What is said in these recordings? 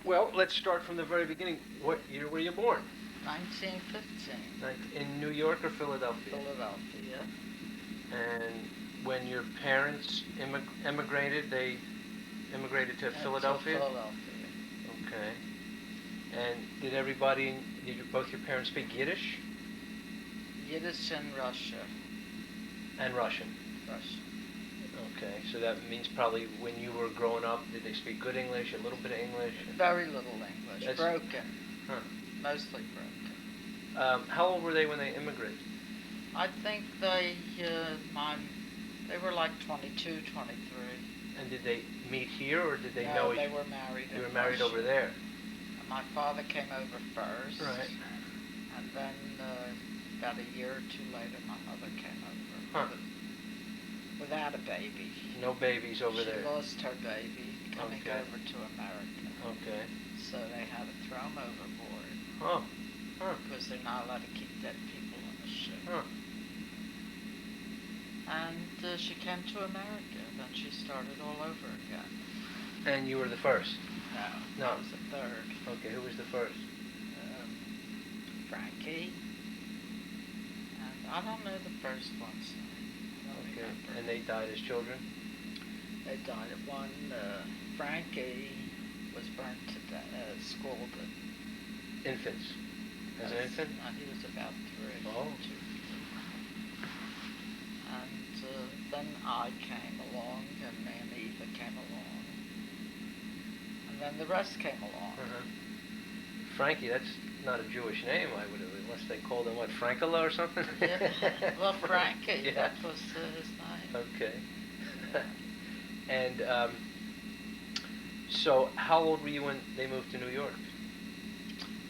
Well, let's start from the very beginning. What year were you born? 1915. In New York or Philadelphia? Philadelphia. And when your parents emigrated, they immigrated to Philadelphia? Philadelphia. Okay. And did both your parents speak Yiddish? Yiddish and Russia. And Russian? Russian. Okay, so that means probably when you were growing up, did they speak good English, a little bit of English? Very little English. Broken. Huh. Mostly broken. How old were they when they immigrated? I think they were like 22, 23. And did they meet here, or did they know each other? No, they were married. They were married over there. My father came over first. Right. And then about a year or two later, my mother came over. Huh. Without a baby. No babies over there. She lost her baby coming over to America. Okay. So they had to throw him overboard. Oh. Huh. Because they're not allowed to keep dead people on the ship. Huh. And she came to America. Then she started all over again. And you were the first? No. I was the third. Okay, who was the first? Frankie. And I don't know the first one's name. Okay. And they died as children? They died at one. Frankie was burnt to death, scalded. Infants? As an infant? No, he was about 3. Oh. 2. And then I came along, and Aunt Eva came along. And then the rest came along. Uh-huh. Frankie, that's not a Jewish name, I would have, unless they called him, what, Frankela or something? Yeah. Well, Frankie, Yeah. that was his name. Okay. And so how old were you when they moved to New York?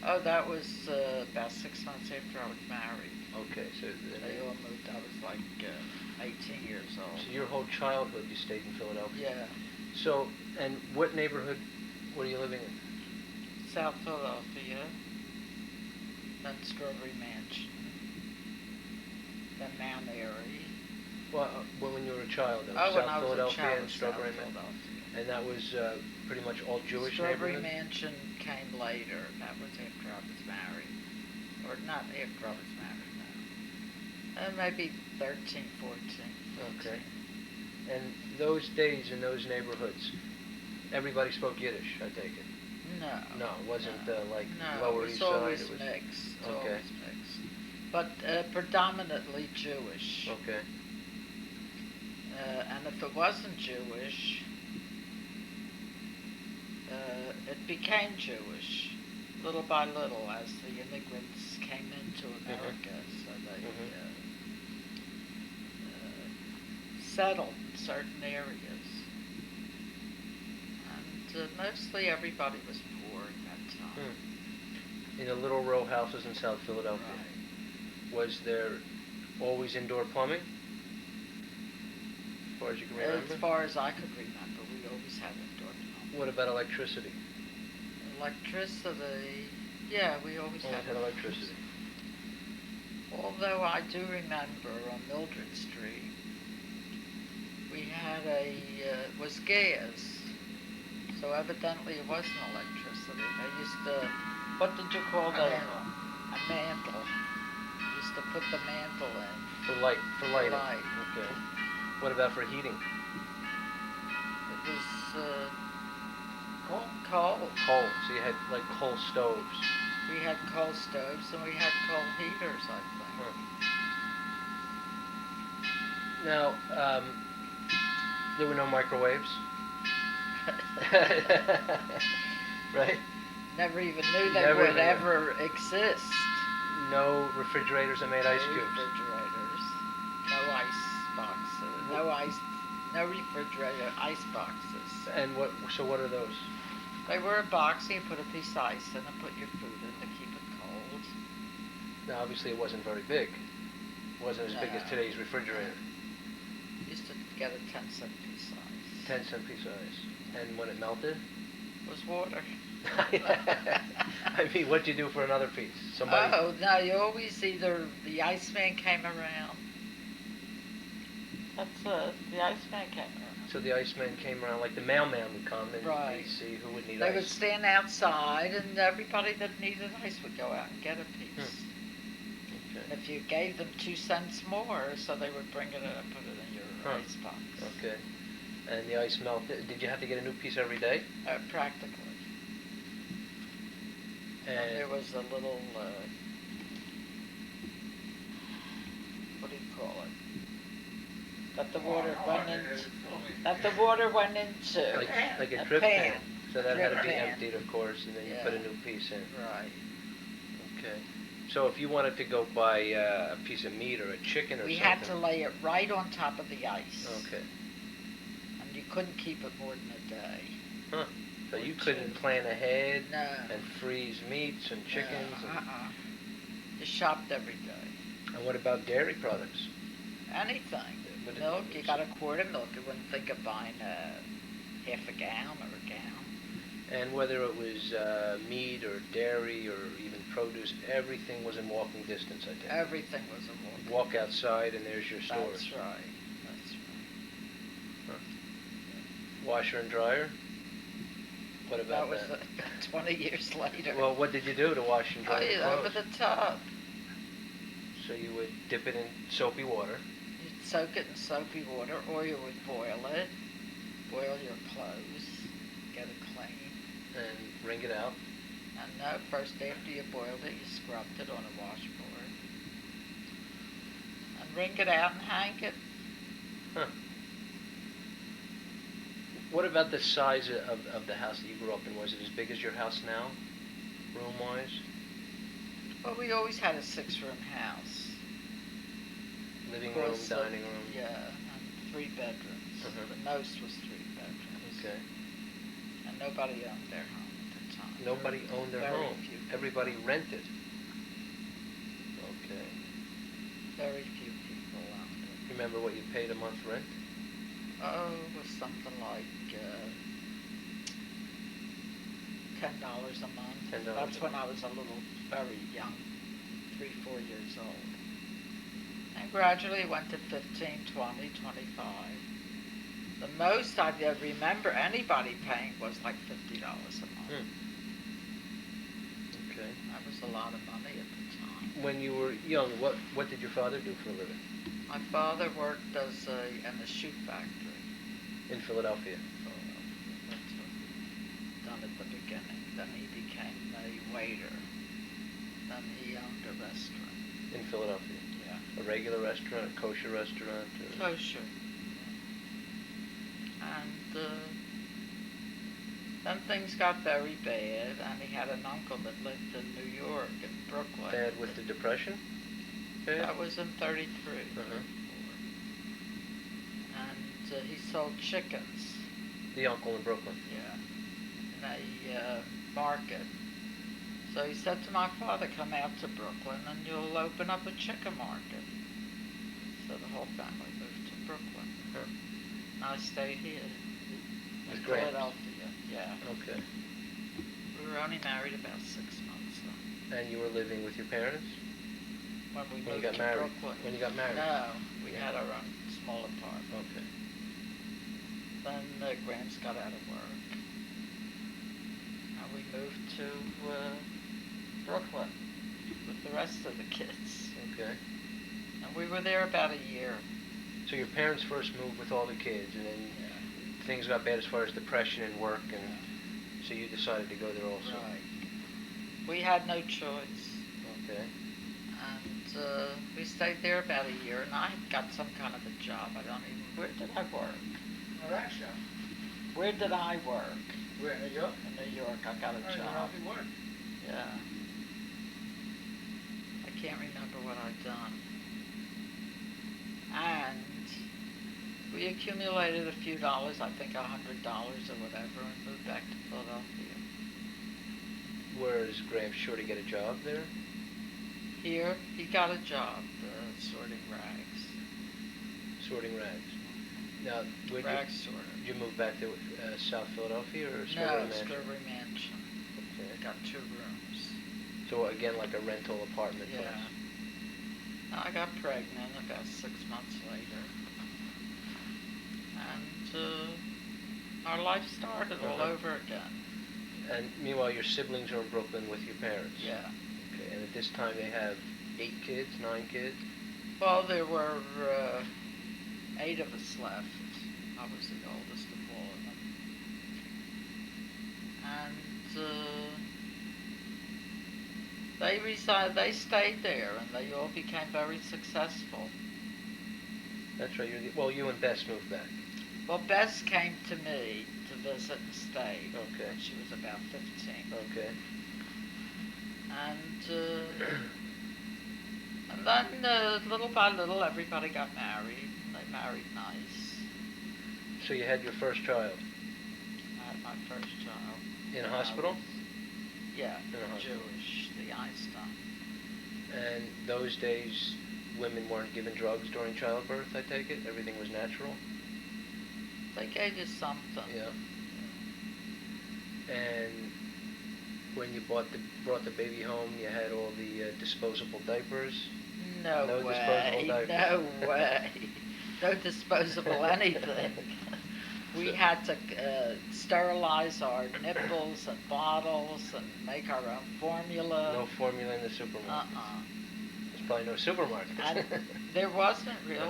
Oh, that was about 6 months after I was married. Okay, so they all moved. I was like 18 years old. So your whole childhood you stayed in Philadelphia? Yeah. So, and what neighborhood were you living in? South Philadelphia, then Strawberry Mansion, then Mount Airy. Well, when you were a child, South Philadelphia and Strawberry Mansion. And that was pretty much all Jewish Strawberry neighborhood? Mansion came later. That was after I was married. Or not after I was married, no. Maybe 13, 14. Okay. And those days in those neighborhoods, everybody spoke Yiddish, I take it? No. No, it wasn't like no, Lower East Side? Always mixed. It's always mixed. But predominantly Jewish. Okay. And if it wasn't Jewish, it became Jewish, little by little, as the immigrants came into America. So they settled in certain areas. And mostly everybody was poor at that time. In the little row houses in South Philadelphia, was there always indoor plumbing? As far as you can remember? As far as I could remember, we always had indoor plumbing. What about electricity? Electricity, yeah, we always had electricity. Although I do remember on Mildred Street, we had was gas. So evidently it wasn't electricity. They used to, what did you call that? A mantle. Used to put the mantle in. For lighting? For light. Okay. What about for heating? It was coal. Coal. So you had like coal stoves. We had coal stoves and we had coal heaters, I think. Now, there were no microwaves? Right? Never even knew they would ever exist. No refrigerators that made ice cubes? No refrigerators. No ice boxes. No refrigerator, ice boxes. And what are those? They were a box, you put a piece of ice in and put your food in to keep it cold. Now, obviously it wasn't very big. It wasn't as big as today's refrigerator. Used to get a 10-cent piece of ice. 10-cent piece of ice. And when it melted? It was water. I mean, what'd you do for another piece? Oh, no, you always either, the Iceman came around. That's the Iceman came around. So the iceman came around, like the mailman would come and Right. he'd see who would need They ice. would stand outside, and everybody that needed ice would go out and get a piece. Okay. And if you gave them 2 cents more, so they would bring it in and put it in your ice box. Okay. And the ice melted. Did you have to get a new piece every day? Practically. And there was a little, what do you call it? That the water went into. That the water went into. Like a A drip pan. pan. So that had to be Pan. emptied, of course, and then you Yeah. put a new piece in. Right. Okay. So if you wanted to go buy a piece of meat or a chicken or We something. had to lay it right on top of the ice. Okay. And you couldn't keep it more than a day. Huh. So you couldn't plan ahead No. and freeze meats and chickens. No, You shopped every day. And what about dairy products? Anything. What did- Milk, you got a quart of milk. You wouldn't think of buying half a gallon or a gallon. And whether it was meat or dairy or even produce, everything was in walking distance, I think. Everything was a walk. Walk outside and there's your stores. That's right. That's right. Washer and dryer? What about that? Was 20 years later. Well, what did you do to wash and dry your over clothes? the tub. So you would dip it in soapy water. You'd soak it in soapy water, or you would boil it. Boil your clothes. Get it clean. And wring it out. And no, first after you boiled it, you scrubbed it on a washboard. And wring it out and hang it. Huh. What about the size of the house that you grew up in? Was it as big as your house now, room-wise? Well, we always had a 6-room house. Living Of room, course, dining room? Yeah, and 3 bedrooms. Uh-huh. The most was 3 bedrooms. Okay. And nobody owned their home at the time. Nobody owned their Very home. few. Everybody rented. Okay. Very few people owned it. Remember what you paid a month rent? Oh, it was something like $10 a month. $10 That's a when month. I was a little, very young, 3, 4 years old. And gradually it went to 15, 20, 25. The most I remember anybody paying was like $50 a month. Okay. That was a lot of money at the time. When you were young, what did your father do for a living? My father worked in a shoe factory. In Philadelphia. That's what he done at the beginning. Then he became a waiter. Then he owned a restaurant. In Philadelphia. Yeah. A regular restaurant, a kosher restaurant? Or... Kosher. And then things got very bad, and he had an uncle that lived in New York, in Brooklyn. Bad with the Depression? Bad? That was in 33. Uh-huh. And he sold chickens. The uncle in Brooklyn? Yeah. In a market. So he said to my father, come out to Brooklyn and you'll open up a chicken market. So the whole family moved to Brooklyn. Huh. And I stayed here. With In Gramps? Philadelphia, yeah. Okay. We were only married about 6 months then. And you were living with your parents? When we When you moved got to married? Brooklyn. When you got married? No, we had our own small apartment. Okay. Then Gramps got out of work. And we moved to Brooklyn with the rest of the kids. Okay. And we were there about a year. So your parents first moved with all the kids, and then things got bad as far as depression and work, and so you decided to go there also. Right. We had no choice. Okay. And we stayed there about a year, and I got some kind of a job. I don't even, where did I work? A rat shop. Where did I work? Where, in New York? In New York, I got a Oh, you job. hardly work. Yeah. I can't remember what I'd done. And we accumulated a few dollars, I think $100 or whatever, and moved back to Philadelphia. Was Gramps sure to get a job there? Here, he got a job sorting rags. Sorting rags. Now, would Rag sorter. you move back to South Philadelphia or No, Strawberry Mansion? Strawberry Mansion. Okay. Got 2 rooms. So again, like a rental apartment Yeah. place. I got pregnant about 6 months later. and our life started all Uh-huh. over again. And meanwhile, your siblings are in Brooklyn with your parents. Yeah. Okay. And at this time, they have 8 kids, 9 kids. Well, there were 8 of us left. I was the oldest of all of them. And they stayed there, and they all became very successful. That's right. Well, you and Bess moved back. Well, Bess came to me to visit and stay Okay. when she was about 15. Okay. And then little by little, everybody got married. They married nice. So you had your first child I had my first child. in a hospital? Yeah, In a hospital. Jewish, the Einstein. And those days, women weren't given drugs during childbirth, I take it? Everything was natural? They gave you something. Yeah. And when you brought the baby home, you had all the disposable diapers? No disposable way. diapers. No way. No disposable anything. We had to sterilize our nipples and bottles and make our own formula. No formula in the supermarket. There's probably no supermarket. And there wasn't really.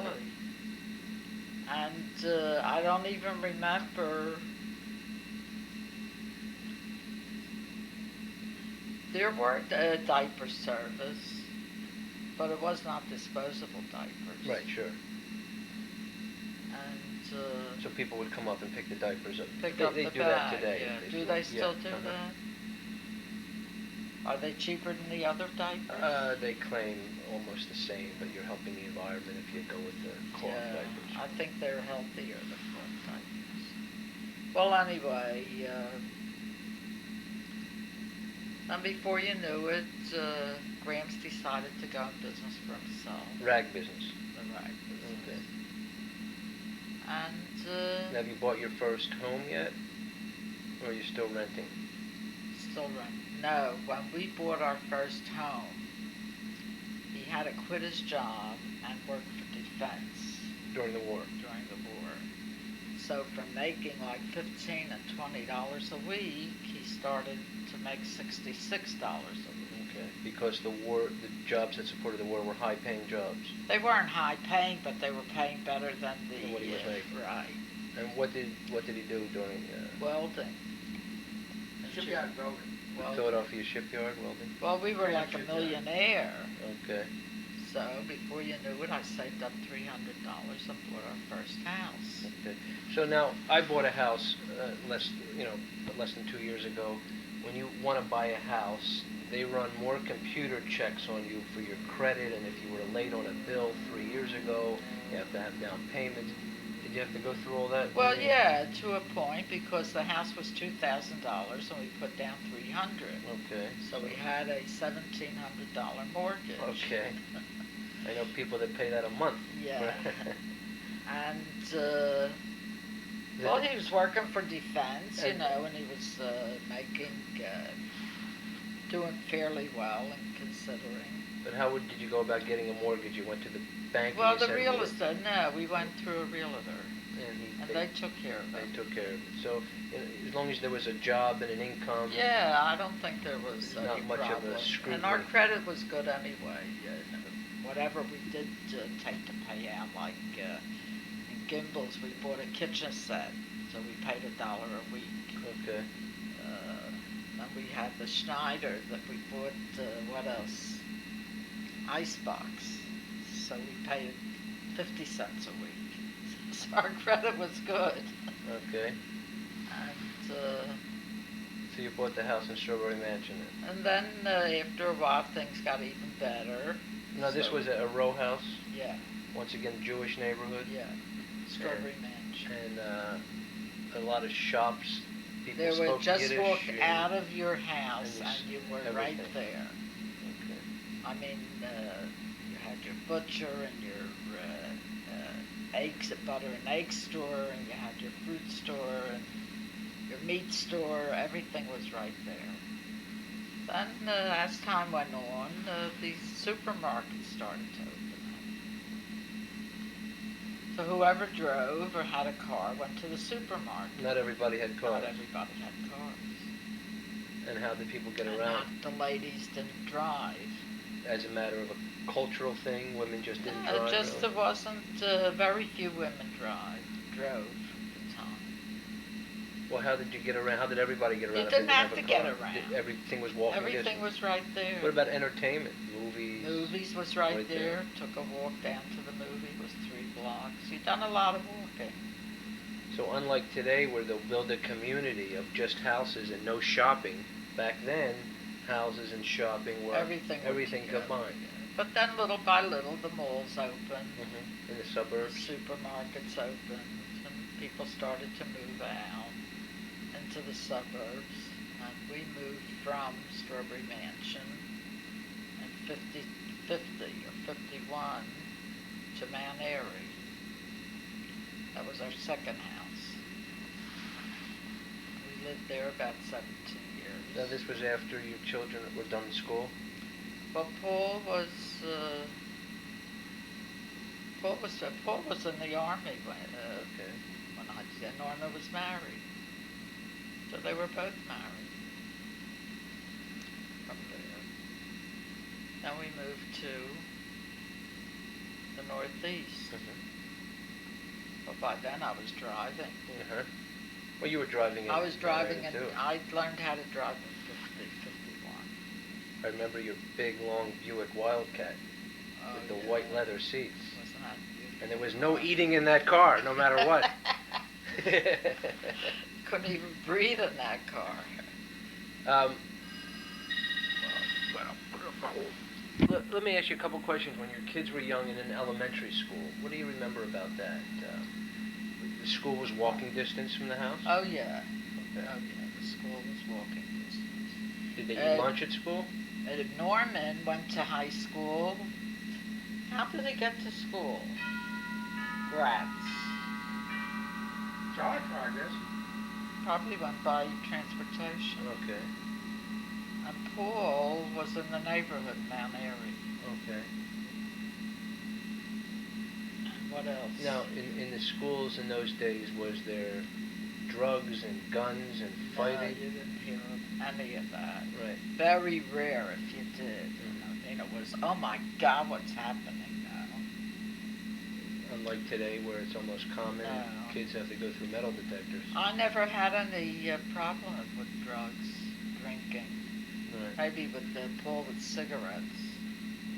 And I don't even remember. There were diaper service, but it was not disposable diapers. Right, sure. And So people would come up and pick the diapers up. pick they, up they the do bag. that today. Yeah. They Do they still do uh-huh. that? Are they cheaper than the other diapers? They claim almost the same, but you're helping the environment if you go with the cloth diapers. I think they're healthier, the cloth diapers. Well, anyway, and before you knew it, Gramps decided to go in business for himself. Rag business. The rag business. Okay. And Have you bought your first home yet? Or are you still renting? still rent. No, when we bought our first home, he had to quit his job and work for defense During the war? during the war. So from making like $15 and $20 a week, he started to make $66 a week. Okay. Because the jobs that supported the war were high-paying jobs. They weren't high paying, but they were paying better than Than what he was making. Right. And what did he do during Welding. Shipyard building. Philadelphia shipyard welding? Well, we were like a millionaire. Okay. So before you knew it, I saved up $300 and bought our first house. Okay. So now I bought a house less than 2 years ago. When you want to buy a house, they run more computer checks on you for your credit, and if you were late on a bill 3 years ago, you have to have down payments. Did you have to go through all that? Well, yeah, to a point, because the house was $2,000 and we put down $300. Okay. So we had a $1,700 mortgage. Okay. I know people that pay that a month. Yeah. And well, he was working for defense, and he was doing fairly well and considering. But did you go about getting a mortgage? You went to the bank? Well, and you the said, realtor, no, we went through a realtor, and they took care of They it. took care of it. So as long as there was a job and an income. Yeah, I don't think there was Not any much of a problem. scrutiny. And our credit was good anyway. Whatever we did take to pay out, like in Gimbel's, we bought a kitchen set, so we paid $1 a week. Okay. And we had the Schneider that we bought, what else? Icebox. So we paid 50 cents a week. So our credit was good. Okay. And So you bought the house in Strawberry Mansion then? and then after a while things got even better. Now this was a row house? Yeah, Once again, Jewish neighborhood? yeah. Strawberry Mansion. And a lot of shops. People They would spoke just Yiddish walk and- out of your house and and you were everything. right there. Okay. I mean, you had your butcher and your eggs, butter and egg store, and you had your fruit store and your meat store. Everything was right there. Then, as time went on, these supermarkets started to open up. So whoever drove or had a car went to the supermarket. Not everybody had cars. Not everybody had cars. And how did people get And around? the ladies didn't drive. As a matter of a cultural thing, women just didn't drive? Just really? there wasn't, very few women drove at the time. Well, how did you get around? How did everybody get around? You if they didn't have a to car? get around. Everything was walking Everything distance? was right there. What about entertainment? Movies? Movies was right Right there. there. Took a walk down to the movie. It was 3 blocks. You'd done a lot of walking. So unlike today where they'll build a community of just houses and no shopping, back then, houses and shopping were Everything together. combined. But then little by little the malls opened. In the The suburbs? supermarkets opened. And people started to move out into the suburbs. And we moved from Strawberry Mansion in 50 or 51 to Mount Airy. That was our second house. We lived there about 17 years. Now this was after your children were done in school? Well, Paul was in the army Okay. when I did. Norma was married, so they were both married from there. Then we moved to the Northeast. But by then I was driving. Well, you were driving in I was driving, Marion, and too. I learned how to drive in 51. I remember your big, long Buick Wildcat with the white leather seats. Wasn't that beautiful? And there was no eating in that car, no matter what. Couldn't even breathe in that car. Let me ask you a couple questions. When your kids were young and in elementary school, what do you remember about that? The school was walking distance from the house? Oh yeah. Okay. Oh yeah. The school was walking distance. Did they eat lunch at school? Norman went to high school. How did he get to school? Gratz. Trolley car, I guess. Probably went by transportation. Okay. And Paul was in the neighborhood, Mount Airy. Okay. And what else? Now, in the schools in those days, was there drugs and guns and fighting? No, you didn't hear of any of that. Right. Very rare if you did. I mean, it was, oh my God, what's happening now? Unlike today, where it's almost common, No. kids have to go through metal detectors. I never had any problem with drugs, drinking. Right. Maybe with Paul with cigarettes.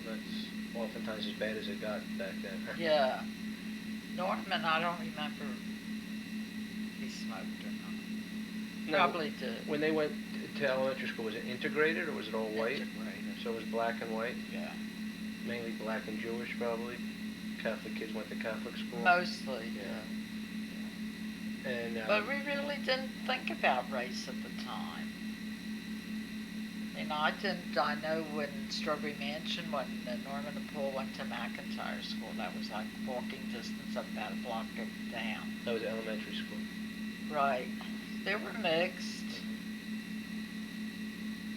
That's oftentimes as bad as it got back then. Yeah. Norman, I don't remember if he smoked or not. No, Probably did. When they went to elementary school, was it integrated or was it all white? Integrated. So it was black and white? Yeah. Mainly black and Jewish, probably? Catholic kids went to Catholic school? Mostly, Yeah. yeah. And, But we really didn't think about race at the time. You know, I know when Strawberry Mansion, when Norman and Paul went to McIntyre School, that was like walking distance of about a block down. that was elementary school. Right. They were mixed.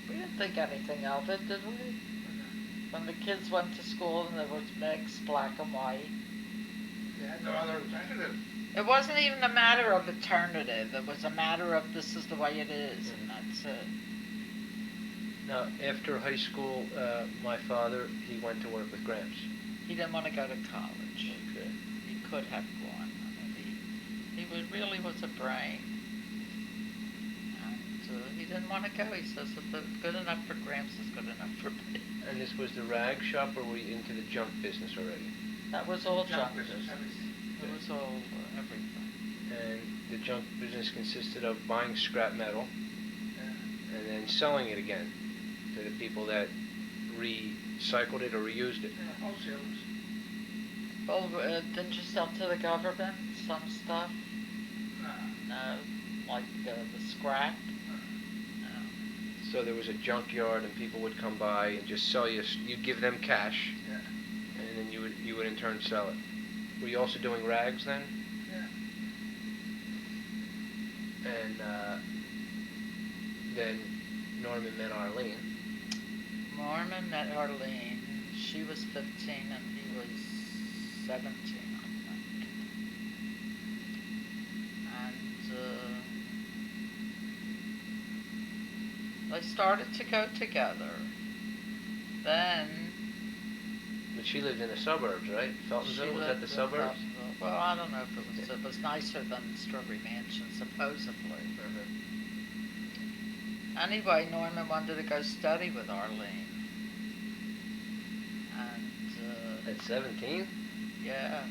We didn't think anything of it, did we? When the kids went to school and there was mixed, black and white. They had no other alternative. It wasn't even a matter of alternative. It was a matter of this is the way it is, and that's it. Now, after high school, my father, he went to work with Gramps. He didn't want to go to college. Okay. He could have gone. I mean, really was a brain. And he didn't want to go. He says, if it's good enough for Gramps, it's good enough for me. And this was the rag shop, or were you into the junk business already? That was all Junk junk business. business. It was all everything. And the junk business consisted of buying scrap metal Yeah. and then selling it again to the people that recycled it or reused it. Yeah, wholesalers. Well, didn't you sell to the government some stuff? No, like the scrap? No. So there was a junkyard and people would come by and just sell you, you'd give them cash, Yeah. and then you would in turn sell it. Were you also doing rags then? Yeah. And then Norman met Arlene. Norman met Arlene. She was 15 and he was 17, I think. They started to go together. Then But she lived in the suburbs, right? she Feltonville, was that the lived in suburbs? Feltonville. Well, I don't know if it was nicer than Strawberry Mansion, supposedly. Anyway, Norman wanted to go study with Arlene. And, At 17? yeah.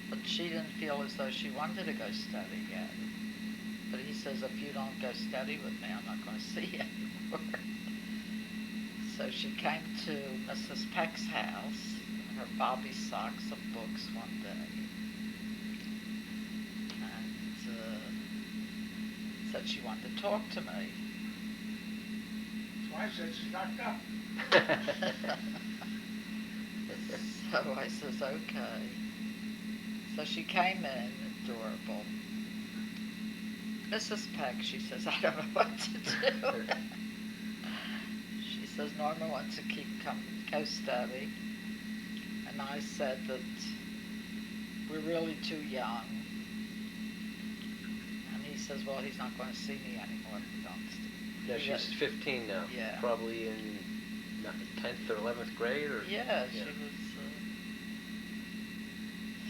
But she didn't feel as though she wanted to go study yet. But he says, if you don't go study with me, I'm not going to see you anymore. So she came to Mrs. Peck's house in her bobby socks and books one day. And said she wanted to talk to me. So I said she's knocked up. So I says, okay. So she came in, adorable. Mrs. Peck, she says, I don't know what to do. She says, Norma wants to go study. And I said that we're really too young. And he says, well, he's not going to see me anymore if we don't study. No, she's 15 now. Yeah. Probably in 10th or 11th grade, or? Yeah, she was.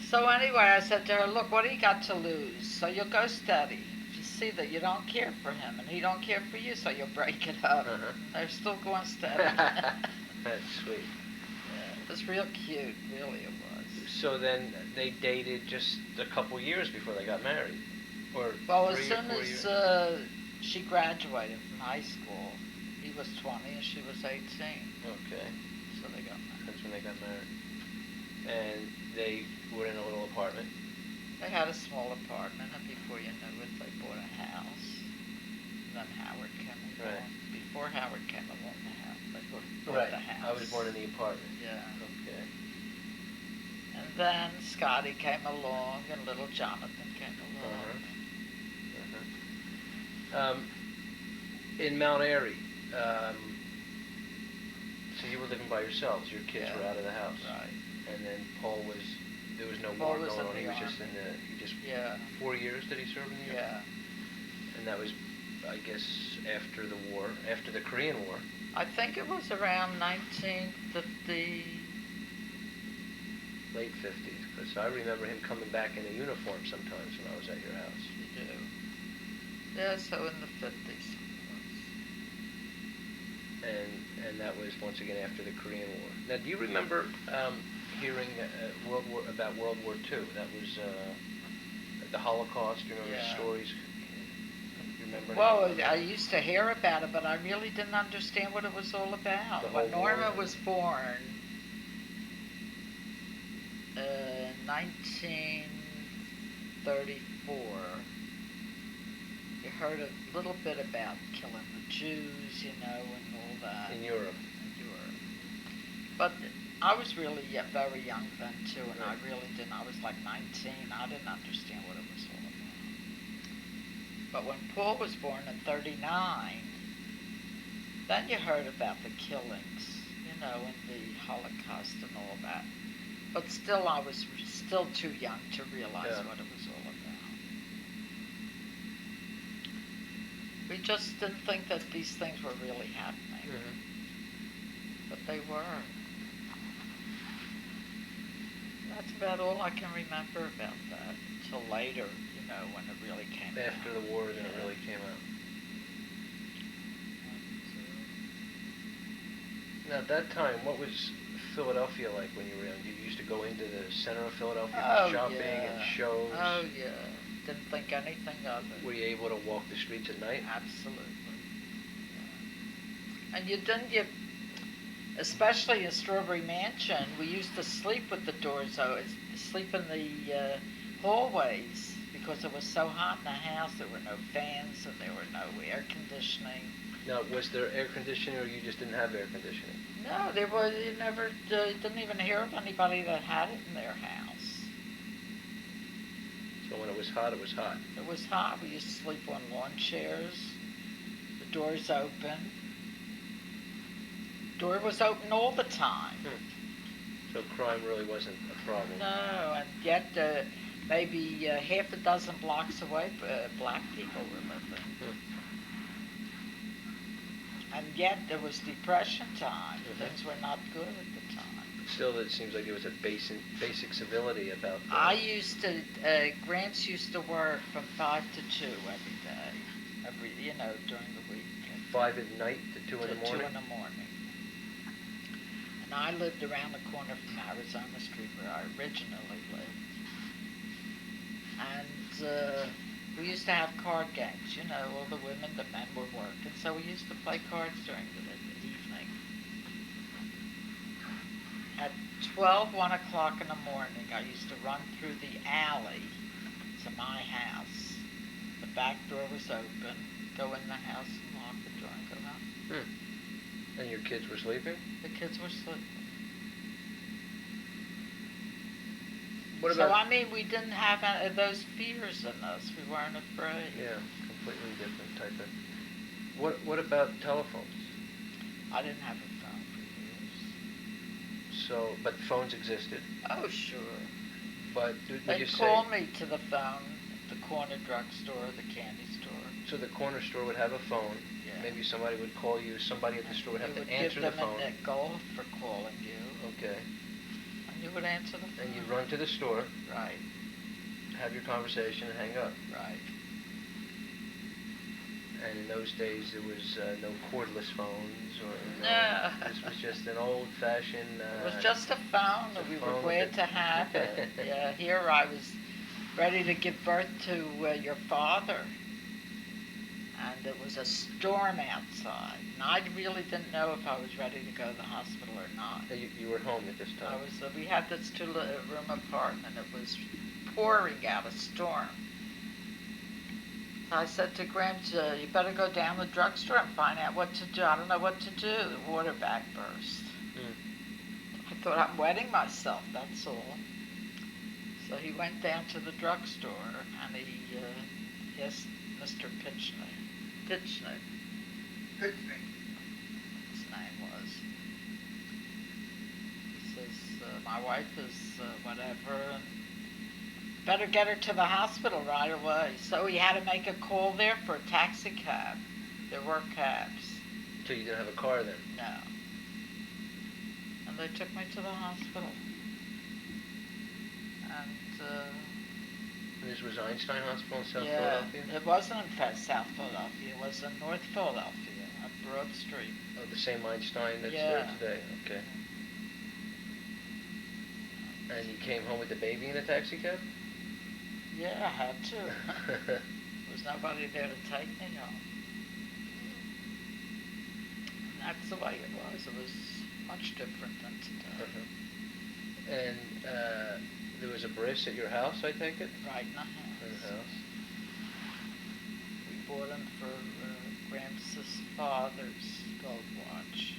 So anyway, I said to her, look, what do you got to lose? So you'll go study. If you see that you don't care for him and he don't care for you, so you'll break it up. Uh-huh. They're still going steady. That's sweet. Yeah, it was real cute, really it was. So then they dated just a couple years before they got married? Or Well, as 3 or soon 4 as years? she graduated from high school, he was 20 and she was 18. Okay. So they got married. That's when they got married. And they were in a little apartment. They had a small apartment, and before you knew it, they bought a house. And then Howard came along. Right. Before Howard came along, they bought Right. the house. I was born in the apartment. Yeah. Okay. And then Scotty came along, and little Jonathan came along. In Mount Airy, so you were living by yourselves. Your kids Yeah. were out of the house. Right. And then Paul was, there was no Paul war was going in on. the He was just army. he just, Yeah. 4 years did he serve in the army? Yeah. And that was, I guess, after the war, after the Korean War. I think it was around 1950. Late 50s, because I remember him coming back in a uniform sometimes when I was at your house. You do. Yeah, so in the 50s. And that was once again after the Korean War. Now, do you remember hearing about World War II? That was the Holocaust. Do you remember the Yeah. stories? You remember? Well, anything? I used to hear about it, but I really didn't understand what it was all about. The When whole war. Norma was born, 1934, you heard a little bit about killing the Jews, and all that. In Europe. In Europe. But I was really very young then, too, and I really didn't. I was like 19. I didn't understand what it was all about. But when Paul was born in 39, then you heard about the killings, and the Holocaust and all that. But still, I was still too young to realize what it was all about. We just didn't think that these things were really happening. Mm-hmm. But they were. That's about all I can remember about that. Until later, when it really came out. After the war, then it really came out. Now, at that time, what was Philadelphia like when you were young? You used to go into the center of Philadelphia for shopping and shows. Oh, yeah. Didn't think anything of it. Were you able to walk the streets at night? Absolutely. Yeah. And especially in Strawberry Mansion, we used to sleep with the doors open, sleep in the hallways because it was so hot in the house. There were no fans and there were no air conditioning. Now, was there air conditioning, or you just didn't have air conditioning? No, there was. You never didn't even hear of anybody that had it in their house. So when it was hot, it was hot. It was hot. We used to sleep on lawn chairs. The doors open. Door was open all the time. So crime really wasn't a problem. No, and yet maybe half a dozen blocks away, black people were living. And yet there was depression time. Mhm. Things were not good at the time. Still, it seems like there was a basic civility about. I used to, Gramps used to work from 5 to 2 every day, during the week. 5 at night to 2 in the morning. 2 in the morning. And I lived around the corner from Arizona Street where I originally lived. And we used to have card games, all the women, the men were working, so we used to play cards during the evening. At 1 o'clock in the morning, I used to run through the alley to my house. The back door was open, go in the house and lock the door and go out. And your kids were sleeping? The kids were sleeping. What about? So, I mean, we didn't have any of those fears in us. We weren't afraid. Yeah, completely different type of. What about telephones? I didn't have a phone for years. So, but phones existed. Oh, sure. But would you They'd say? call me to the phone, the corner drugstore, the candy store. So the corner store would have a phone. Yeah. Maybe somebody would call you. Somebody at the store would have to answer You the would give them phone. a nickel for calling you. Okay. And you would answer the phone. And you'd run to the store, Right, have your conversation, and hang up. right. And in those days, there was no cordless phones, or No. This was just an old-fashioned. It was just a phone, and we were phone glad with to have it. Yeah, here I was ready to give birth to your father. And it was a storm outside. And I really didn't know if I was ready to go to the hospital or not. You were home at this time. We had this 2-room apartment. It was pouring out a storm. I said to Gramps, you better go down to the drugstore and find out what to do. I don't know what to do. The water bag burst. I thought, I'm wetting myself, that's all. So he went down to the drugstore and he asked Mr. Pitchnick. Pitchnick. His name was. He says, my wife is whatever, and better get her to the hospital right away. So he had to make a call there for a taxi cab. There were cabs. So you didn't have a car then? No. And they took me to the hospital. And And this was Einstein Hospital in South yeah, Philadelphia? it wasn't in South Philadelphia. It was in North Philadelphia, on Broad Street. Oh, the same Einstein that's there Yeah. today. Okay. And you came home with the baby in a taxi cab? Yeah, I had to. There was nobody there to take me home. And that's the way it was. It was much different than today. And there was a bris at your house, I take it? Right in the In the house. house. We bought him for Gramps' father's gold watch.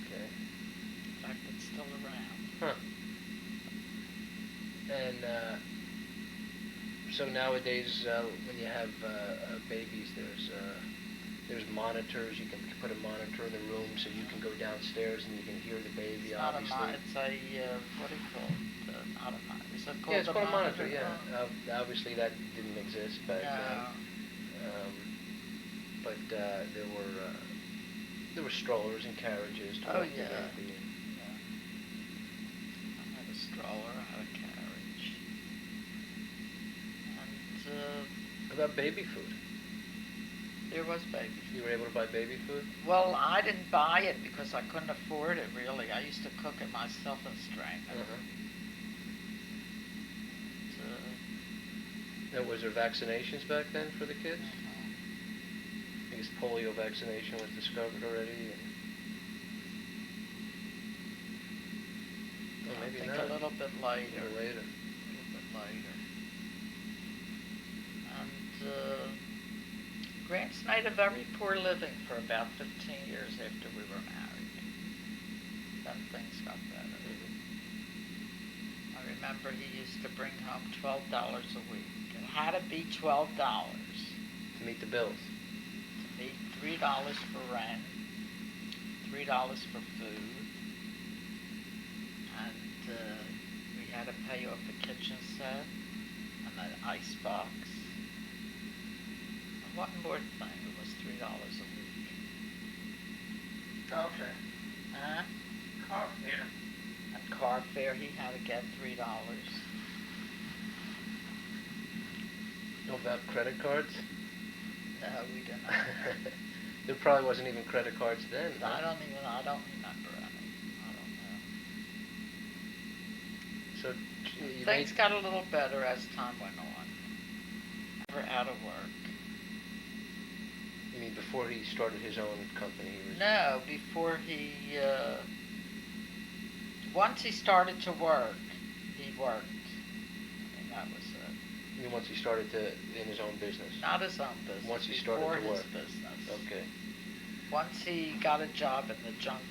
Okay. In fact, it's still around. Huh. And so nowadays, when you have babies, there's monitors. You can put a monitor in the room so you can go downstairs and you can hear the baby. It's not obviously. it's a, what do you call it? Not a monitor. Is it called Yeah, it's a called a monitor. monitor? Yeah. Obviously, that didn't exist back then. But there were strollers and carriages to Oh, walk yeah. the baby. I had a stroller, I had a carriage. And What about baby food? there was baby food. You were able to buy baby food? Well, I didn't buy it because I couldn't afford it, really. I used to cook it myself and strain it. Now, was there vaccinations back then for the kids? I guess polio vaccination was discovered already. Well, I maybe think not. a little bit A later. little later. A little bit later. And Gramps made a very poor living for about 15 years after we were married. Then things got better. I remember he used to bring home $12 a week. It had to be $12 To meet the bills. to meet $3 for rent, $3 for food, and we had to pay off the kitchen set and an ice box. And one more thing, it was $3 a week. Okay. Huh? Car fare. And car fare, he had to get $3. Know about credit cards? No, we didn't. There probably wasn't even credit cards then, huh? I don't remember any. I don't know. So you Things got a little better as time went on. We're out of work. You mean before he started his own company? He was... No, before he, once he started to work, he worked. I mean, that was it. You mean once he started in his own business? Not his own business. Once he started before to his work. business. Okay. Once he got a job in the junk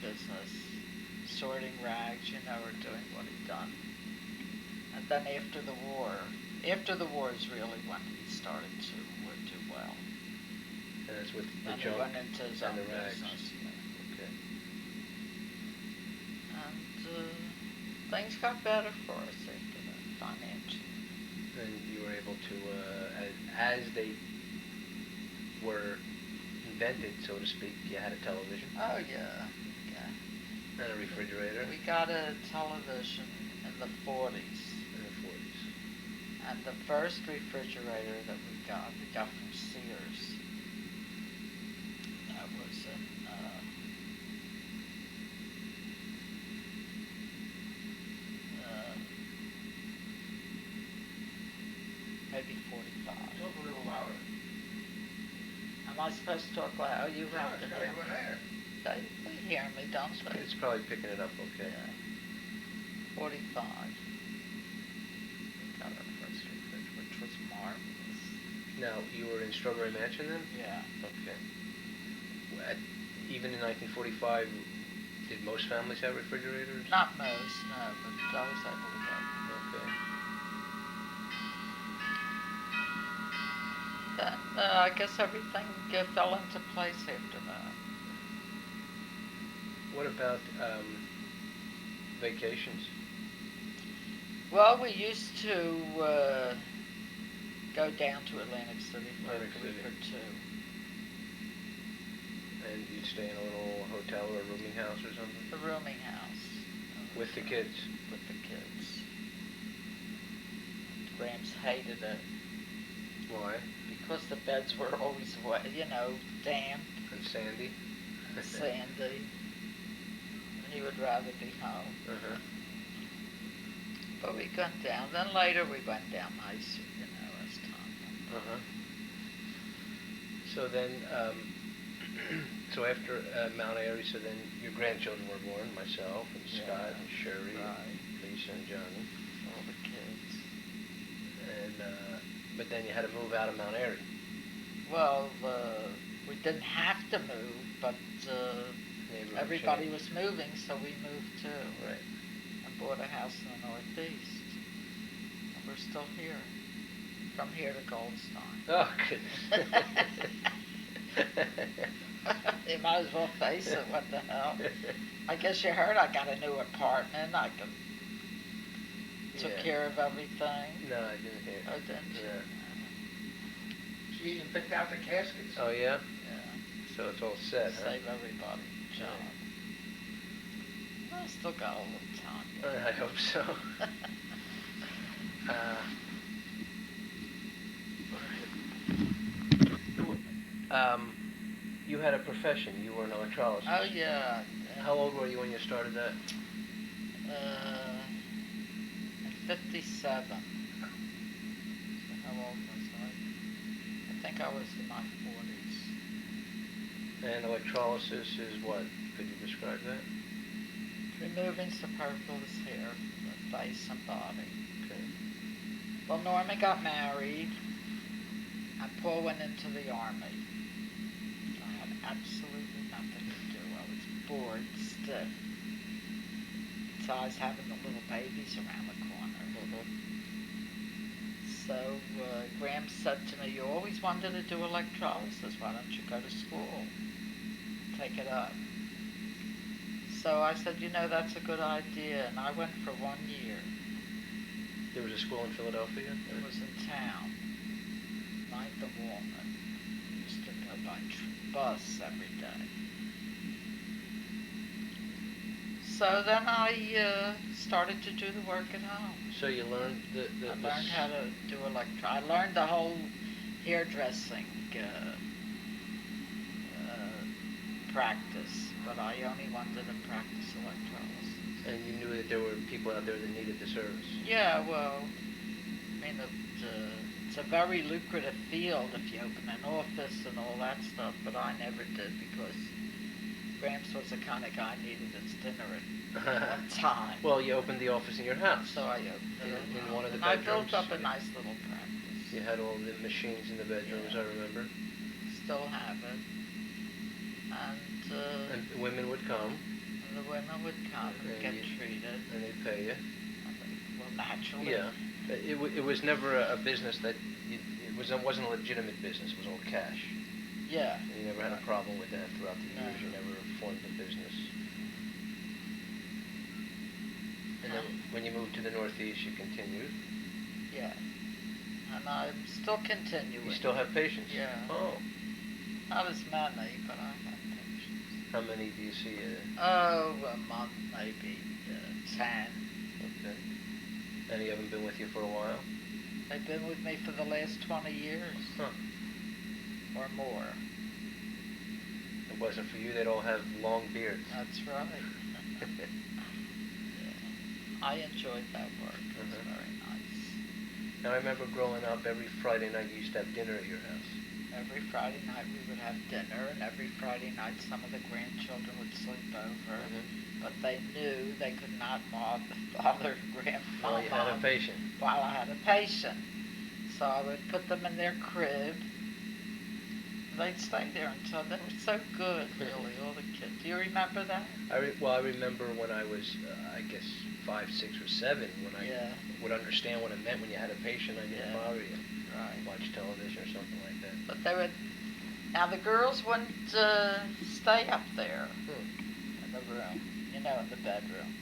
business, sorting rags, or doing what he'd done. And then after the war is really when he started to do well. And that's with the And junk he went into his own and the rags. business. Okay. And things got better for us after that, financially. And you were able to, as they were invented, so to speak, you had a television Oh yeah. and a refrigerator We got a television in the 40s. in the 40s. And the first refrigerator that we got from Sears. That was in, maybe 45. Talk a little louder. Am I supposed to talk loud? Oh, you have to it's hear got me. good air. They hear me, don't they? It's probably picking it up okay. Yeah. 45. We got our first refrigerator, which was marvelous. Now, you were in Strawberry Mansion then? Yeah. Okay. Even in 1945, did most families have refrigerators? Not most, no, but I was able to get them. Okay. Then I guess everything fell into place after that. What about vacations? Well, we used to go down to Atlantic City for Atlantic a week City. or two. And you'd stay in a little hotel or a rooming house or something? The rooming house. With the kids? With the kids. Gramps hated it Why? because the beds were always wet, damp, And Sandy? sandy. He would rather be home. Uh-huh. But we went down. Then later we went down nicer, as time went on. Uh-huh. So then, so after Mount Airy, so then your grandchildren were born, myself and Scott and Sherry right. and Lisa and Johnny. All the kids. And, but then you had to move out of Mount Airy. Well, we didn't have to move, but everybody was moving, so we moved too. Right. And bought a house in the Northeast. And we're still here. From here to Goldstein. Oh, goodness. You might as well face it, what the hell. I guess you heard I got a new apartment. I took Yeah. care of everything. No, I didn't hear. Oh, didn't you? Yeah. She even picked out the caskets. Oh, yeah? Yeah. So it's all set, huh? Save everybody a job. I still got a little time. I hope so. You had a profession. You were an electrolyst. Oh, yeah. How old were you when you started that? 57. So how old was I? I think I was in my 40s. And electrolysis is what? Could you describe that? Removing superfluous hair from the face and body. Okay. Well, Norma got married, and Paul went into the Army. I had absolutely nothing to do. I was bored stiff. Besides having the little babies around the corner. So Gramps said to me, you always wanted to do electrolysis. Why don't you go to school? Take it up. So I said, that's a good idea. And I went for 1 year. There was a school in Philadelphia? It was in town. 9th and Walnut. Used to go by bus every day. So then I started to do the work at home. So you learned I learned how to do I learned the whole hairdressing practice, but I only wanted to practice electrolysis. And you knew that there were people out there that needed the service. Yeah, well, I mean, it's a very lucrative field if you open an office and all that stuff, but I never did because Gramps was the kind of guy needed his dinner at one time. Well, you opened the office in your house. So I opened it in one of the and bedrooms. I built up a nice little practice. You had all the machines in the bedrooms, Yeah. I remember. Still have it. And women would come. And the women would come and get treated. And they'd pay you. Well, naturally. Yeah. It was never a business that, wasn't a legitimate business. It was all cash. Yeah. And you never had a problem with that throughout the years. No. You never formed a business. And then when you moved to the Northeast, you continued. Yeah. And I'm still continuing. You still have patients? Yeah. Oh. Not as many, but I have patients. How many do you see? Oh, a month, maybe 10. Okay. And you haven't been with you for a while? They've been with me for the last 20 years. Huh. Or more. If it wasn't for you, they'd all have long beards. That's right. Yeah. I enjoyed that work. It was very nice. Now, I remember growing up, every Friday night you used to have dinner at your house. Every Friday night we would have dinner, and every Friday night some of the grandchildren would sleep over. Mm-hmm. But they knew they could not bother grandmama Well, you had a patient. while I had a patient. So I would put them in their crib. They'd stay there until they were so good, really, all the kids. Do you remember that? I remember when I was, I guess, 5, 6, or 7, when I would understand what it meant when you had a patient. I didn't bother you. Right. Watch television or something like that. But they would. Now the girls wouldn't stay up there in the room, in the bedroom.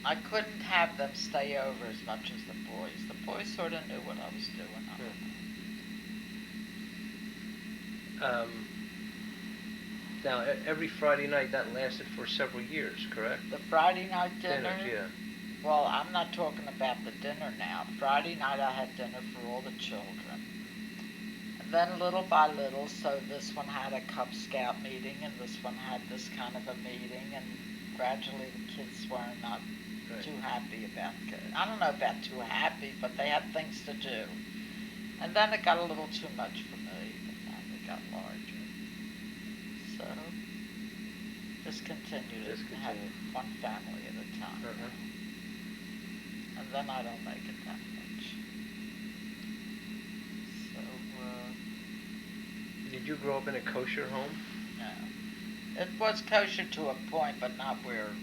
I couldn't have them stay over as much as the boys. The boys sort of knew what I was doing. Now, every Friday night, that lasted for several years, correct? The Friday night dinner? Dinners, yeah. Well, I'm not talking about the dinner now. Friday night I had dinner for all the children. And then little by little, so this one had a Cub Scout meeting, and this one had this kind of a meeting, and gradually the kids were not too happy about it. I don't know about too happy, but they had things to do. And then it got a little too much for me. The family got larger. So, just continued it and had one family at a time. And then I don't make it that much. So, did you grow up in a kosher home? No. It was kosher to a point, but not where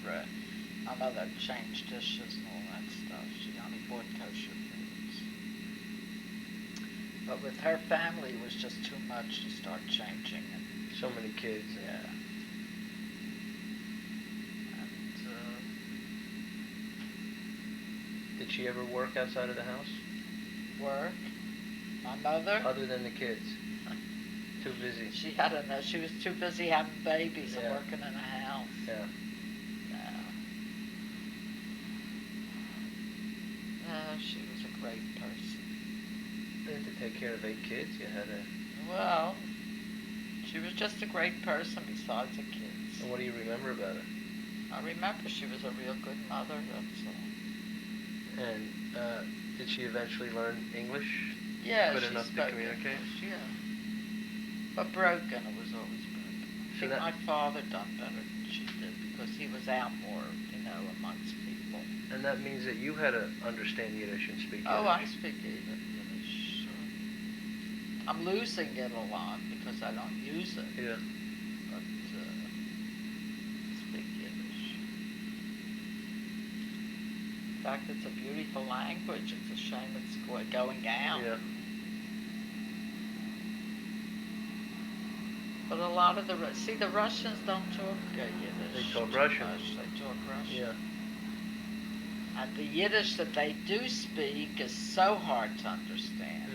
my mother changed dishes and all that stuff. She only bought kosher foods. But with her family, it was just too much to start changing. And, so many kids. Yeah. Did she ever work outside of the house? Work? My mother? Other than the kids? Too busy? She was too busy having babies and working in a house. Yeah. No, she was a great person. You had to take care of 8 kids. You had to... Well, she was just a great person besides the kids. And what do you remember about her? I remember she was a real good mother, that's all. And did she eventually learn English? Yeah, good she enough to spoke communicate? English, yeah. But broken, it was always broken. I think my father done better than she did because he was out more, amongst people. And that means that you had to understand Yiddish and speak Yiddish. Oh, I speak Yiddish. I'm losing it a lot because I don't use it. Yeah. But I speak Yiddish. In fact, it's a beautiful language. It's a shame it's going out. Yeah. But a lot of the Russians don't talk Yiddish. They talk Russian. They talk Russian. Yeah. And the Yiddish that they do speak is so hard to understand.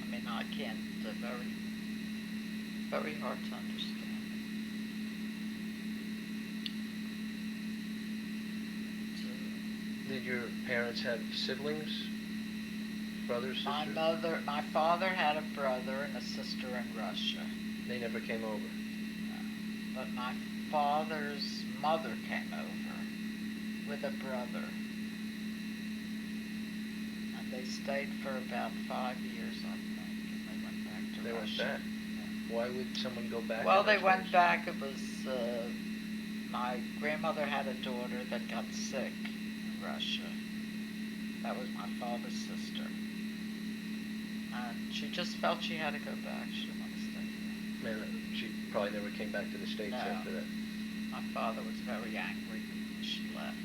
I mean, I can't very hard to understand. Did your parents have siblings? Brothers, sisters? My father had a brother and a sister in Russia. They never came over. But my father's mother came over with a brother. And they stayed for about 5 years, I think, and they went back to They Russia. went back? Why would someone go back? Well, in they those went days? back. It was my grandmother had a daughter that got sick in Russia. That was my father's sister. And she just felt she had to go back. She didn't want to stay here. Man, she probably never came back to the States No. after that. My father was very angry when she left.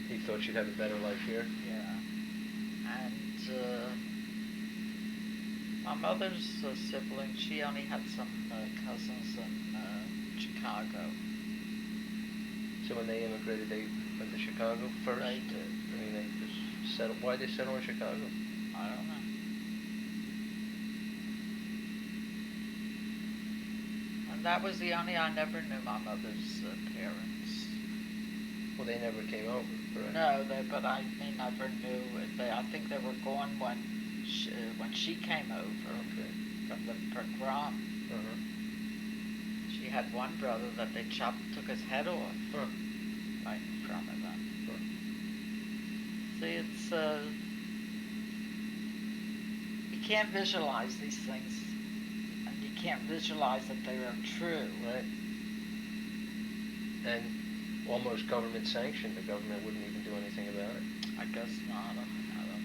He thought she'd have a better life here. Yeah. And my mother's sibling, she only had some cousins in Chicago. So when they immigrated, they went to Chicago first? They did. I mean, they just settled. Why did they settle in Chicago? I don't know. And that was the only, I never knew my mother's parents. Well, they never came over, correct? No, but I never knew. I think they were gone when she came over Okay. from the pogrom. Uh-huh. She had one brother that they took his head off Huh. right in front of them. Huh. See, it's you can't visualize these things, and you can't visualize that they are true. Right. And almost government sanctioned. The government wouldn't even do anything about it. I guess not. I don't know.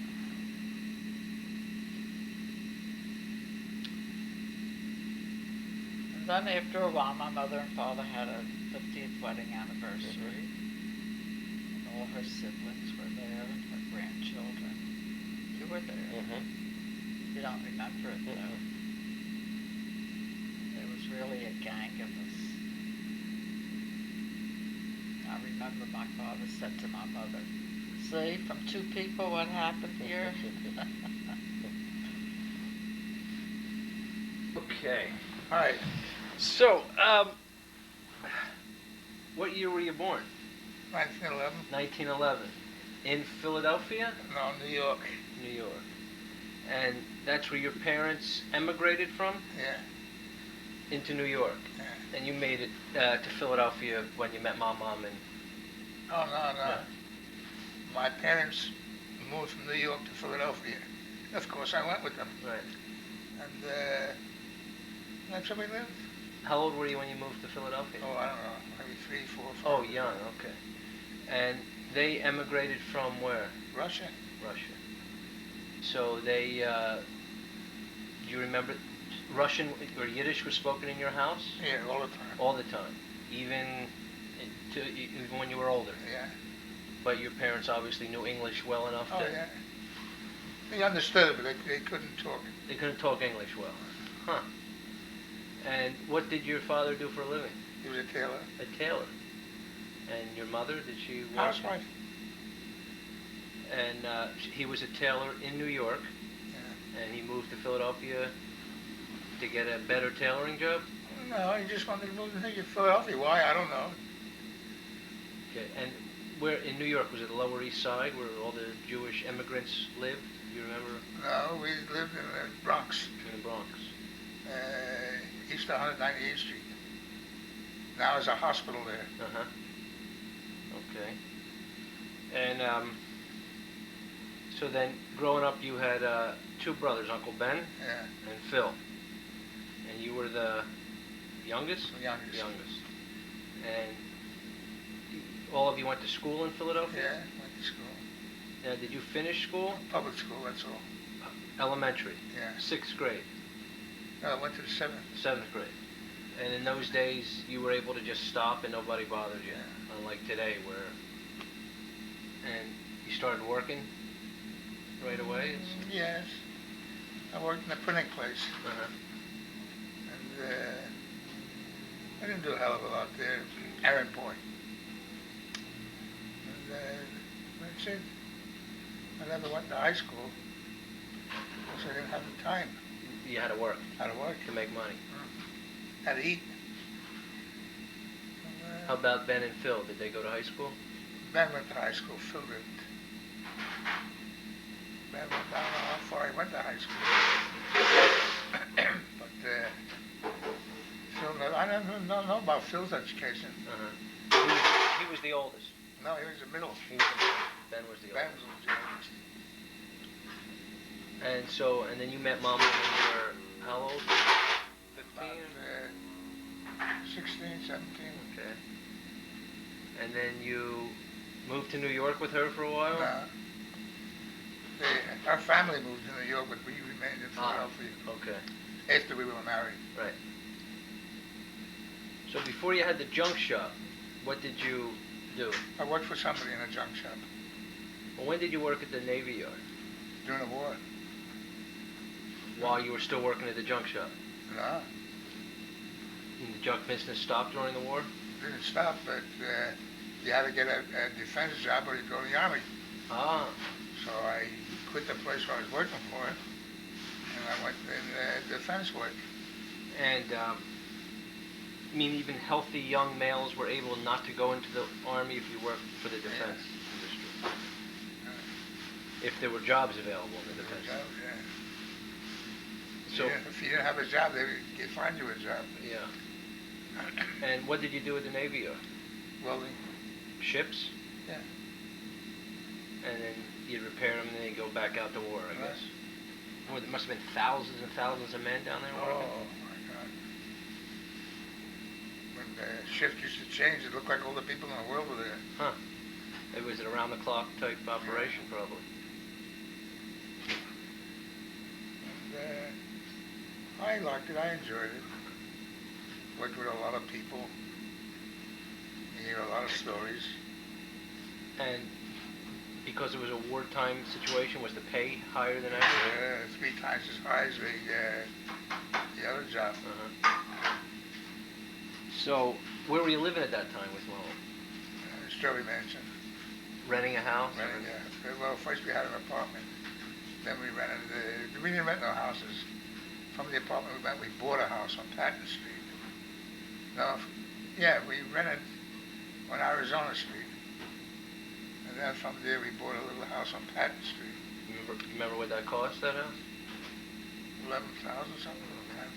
And then after a while, my mother and father had a 50th wedding anniversary. And all her siblings were there, and her grandchildren. You were there. Mm-hmm. You don't remember it, though. There was really a gang of us. I remember my father said to my mother, "See, from 2 people what happened here?" Okay. All right. So, what year were you born? 1911. 1911. In Philadelphia? No, New York. New York. And that's where your parents emigrated from? Yeah. Into New York. Yeah. And you made it to Philadelphia when you met MomMom and... Oh, no. Yeah. My parents moved from New York to Philadelphia. Of course, I went with them. Right. And that's where we lived. How old were you when you moved to Philadelphia? Oh, I don't know, maybe 3, 4, 5. Oh, young, okay. And they emigrated from where? Russia. Russia. So they, do you remember, Russian or Yiddish was spoken in your house? Yeah, all the time. All the time, even when you were older. Yeah. But your parents obviously knew English well enough Oh, to... yeah. They understood it, but they couldn't talk. They couldn't talk English well. Huh. And what did your father do for a living? He was a tailor. A tailor. And your mother, did she work? Housewife. And he was a tailor in New York, Yeah. and he moved to Philadelphia to get a better tailoring job? No, he just wanted to move to Philadelphia. Why? I don't know. Okay. And where in New York, was it the Lower East Side where all the Jewish immigrants lived? Do you remember? No, we lived in the Bronx, In the Bronx. east of 198th Street. Now there's a hospital there. Uh-huh. Okay. And so then, growing up, you had 2 brothers, Uncle Ben Yeah, and Phil. And you were the youngest? the youngest. Youngest. And all of you went to school in Philadelphia? Yeah, went to school. Now, did you finish school? Public school, that's all. Elementary? Yeah. 6th grade? No, I went to the 7th. 7th grade? And in those days, you were able to just stop and nobody bothered you, Yeah. unlike today where... And you started working right away? Yes. I worked in a printing place. Uh-huh. And I didn't do a hell of a lot there. Errand boy. And that's it. I never went to high school because I didn't have the time. You had to work How to work. to make money. Mm. had to eat. How about Ben and Phil? Did they go to high school? Ben went to high school, Phil didn't. Ben went, I don't know how far he went to high school. But Phil, I don't know about Phil's education. He was the oldest. No, he was the middle. Ben was the Ben oldest. was the oldest. And then you met Mom when you were how old? 15? About 16, 17. Okay. And then you moved to New York with her for a while? No. Our family moved to New York, but we remained in Philadelphia. Okay. After we were married. Right. So before you had the junk shop, what did you do? I worked for somebody in a junk shop. Well, when did you work at the Navy Yard? During the war. While you were still working at the junk shop? No. And the junk business stopped during the war? Didn't stop, but you had to get a defense job or you go to the army. Ah. So I quit the place where I was working for, and I went in defense work. And, I mean, even healthy young males were able not to go into the army if you worked for the defense industry. If there were jobs available in the defense. Job, yeah. So, Yeah, if you didn't have a job, they would find you a job. yeah. And what did you do at the Navy Yard? Welding. Ships? Yeah. And then you'd repair them and then you'd go back out to war, I Right. guess. Well, there must have been thousands and thousands of men down there working. Oh, my God. When the shift used to change, it looked like all the people in the world were there. Huh. It was an around-the-clock type operation, probably. And I liked it. I enjoyed it. Worked with a lot of people. You hear a lot of stories. And because it was a wartime situation, was the pay higher than ever? 3 times as high as the other job. So, where were you living at that time with Mom? Strawberry Mansion. Renting a house? Renting, yeah. Well, first we had an apartment. Then we rented. We didn't rent no houses. From the apartment we bought a house on Patton Street. No, yeah, we rented on Arizona Street. And then from there we bought a little house on Patton Street. Remember what that cost, that house? 11,000 something,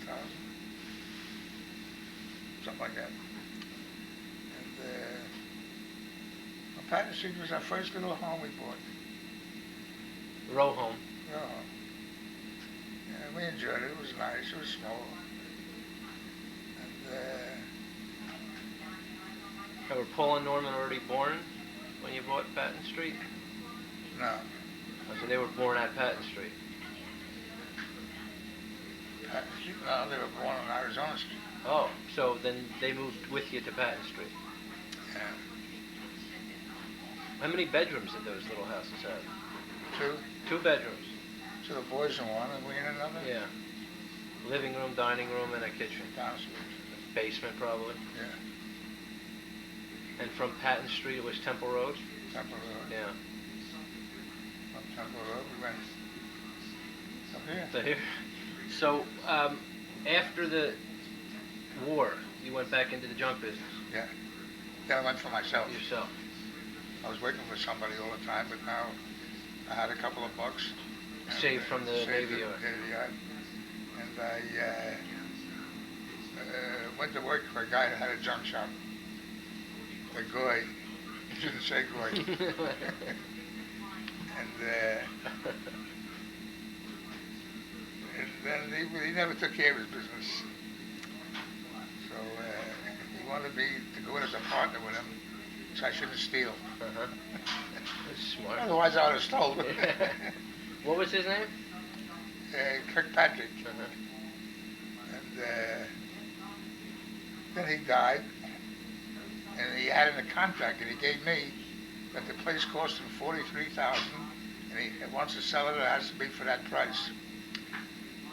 9,000. Something like that. And on Patton Street was our first little home we bought. Row home. Row home. Yeah, we enjoyed it. It was nice. It was small. And Were Paul and Norman already born when you bought Patton Street? no. Oh, so they were born at Patton Street. Patton Street? No, they were born on Arizona Street. Oh, so then they moved with you to Patton Street. Yeah. How many bedrooms did those little houses have? 2. 2 bedrooms. So the boys in one and we in another? Yeah. Living room, dining room, and a kitchen. Downstairs. Basement, probably. Yeah. And from Patton Street, it was Temple Road? Temple Road. Yeah. From Temple Road, we went up here. So here. So, after the war, you went back into the junk business? Yeah. Then I went for myself. Yourself? I was working for somebody all the time, but now I had a couple of bucks. Saved from the Navy Yard. Navy Yard. And I went to work for a guy that had a junk shop. A goy. You shouldn't say goy. And then he never took care of his business. So he wanted me to go in as a partner with him, so I shouldn't steal. That's smart. Otherwise I would have stolen. What was his name? Kirkpatrick. And then he died, and he had in the contract that he gave me that the place cost him $43,000, and he wants to sell it. It has to be for that price.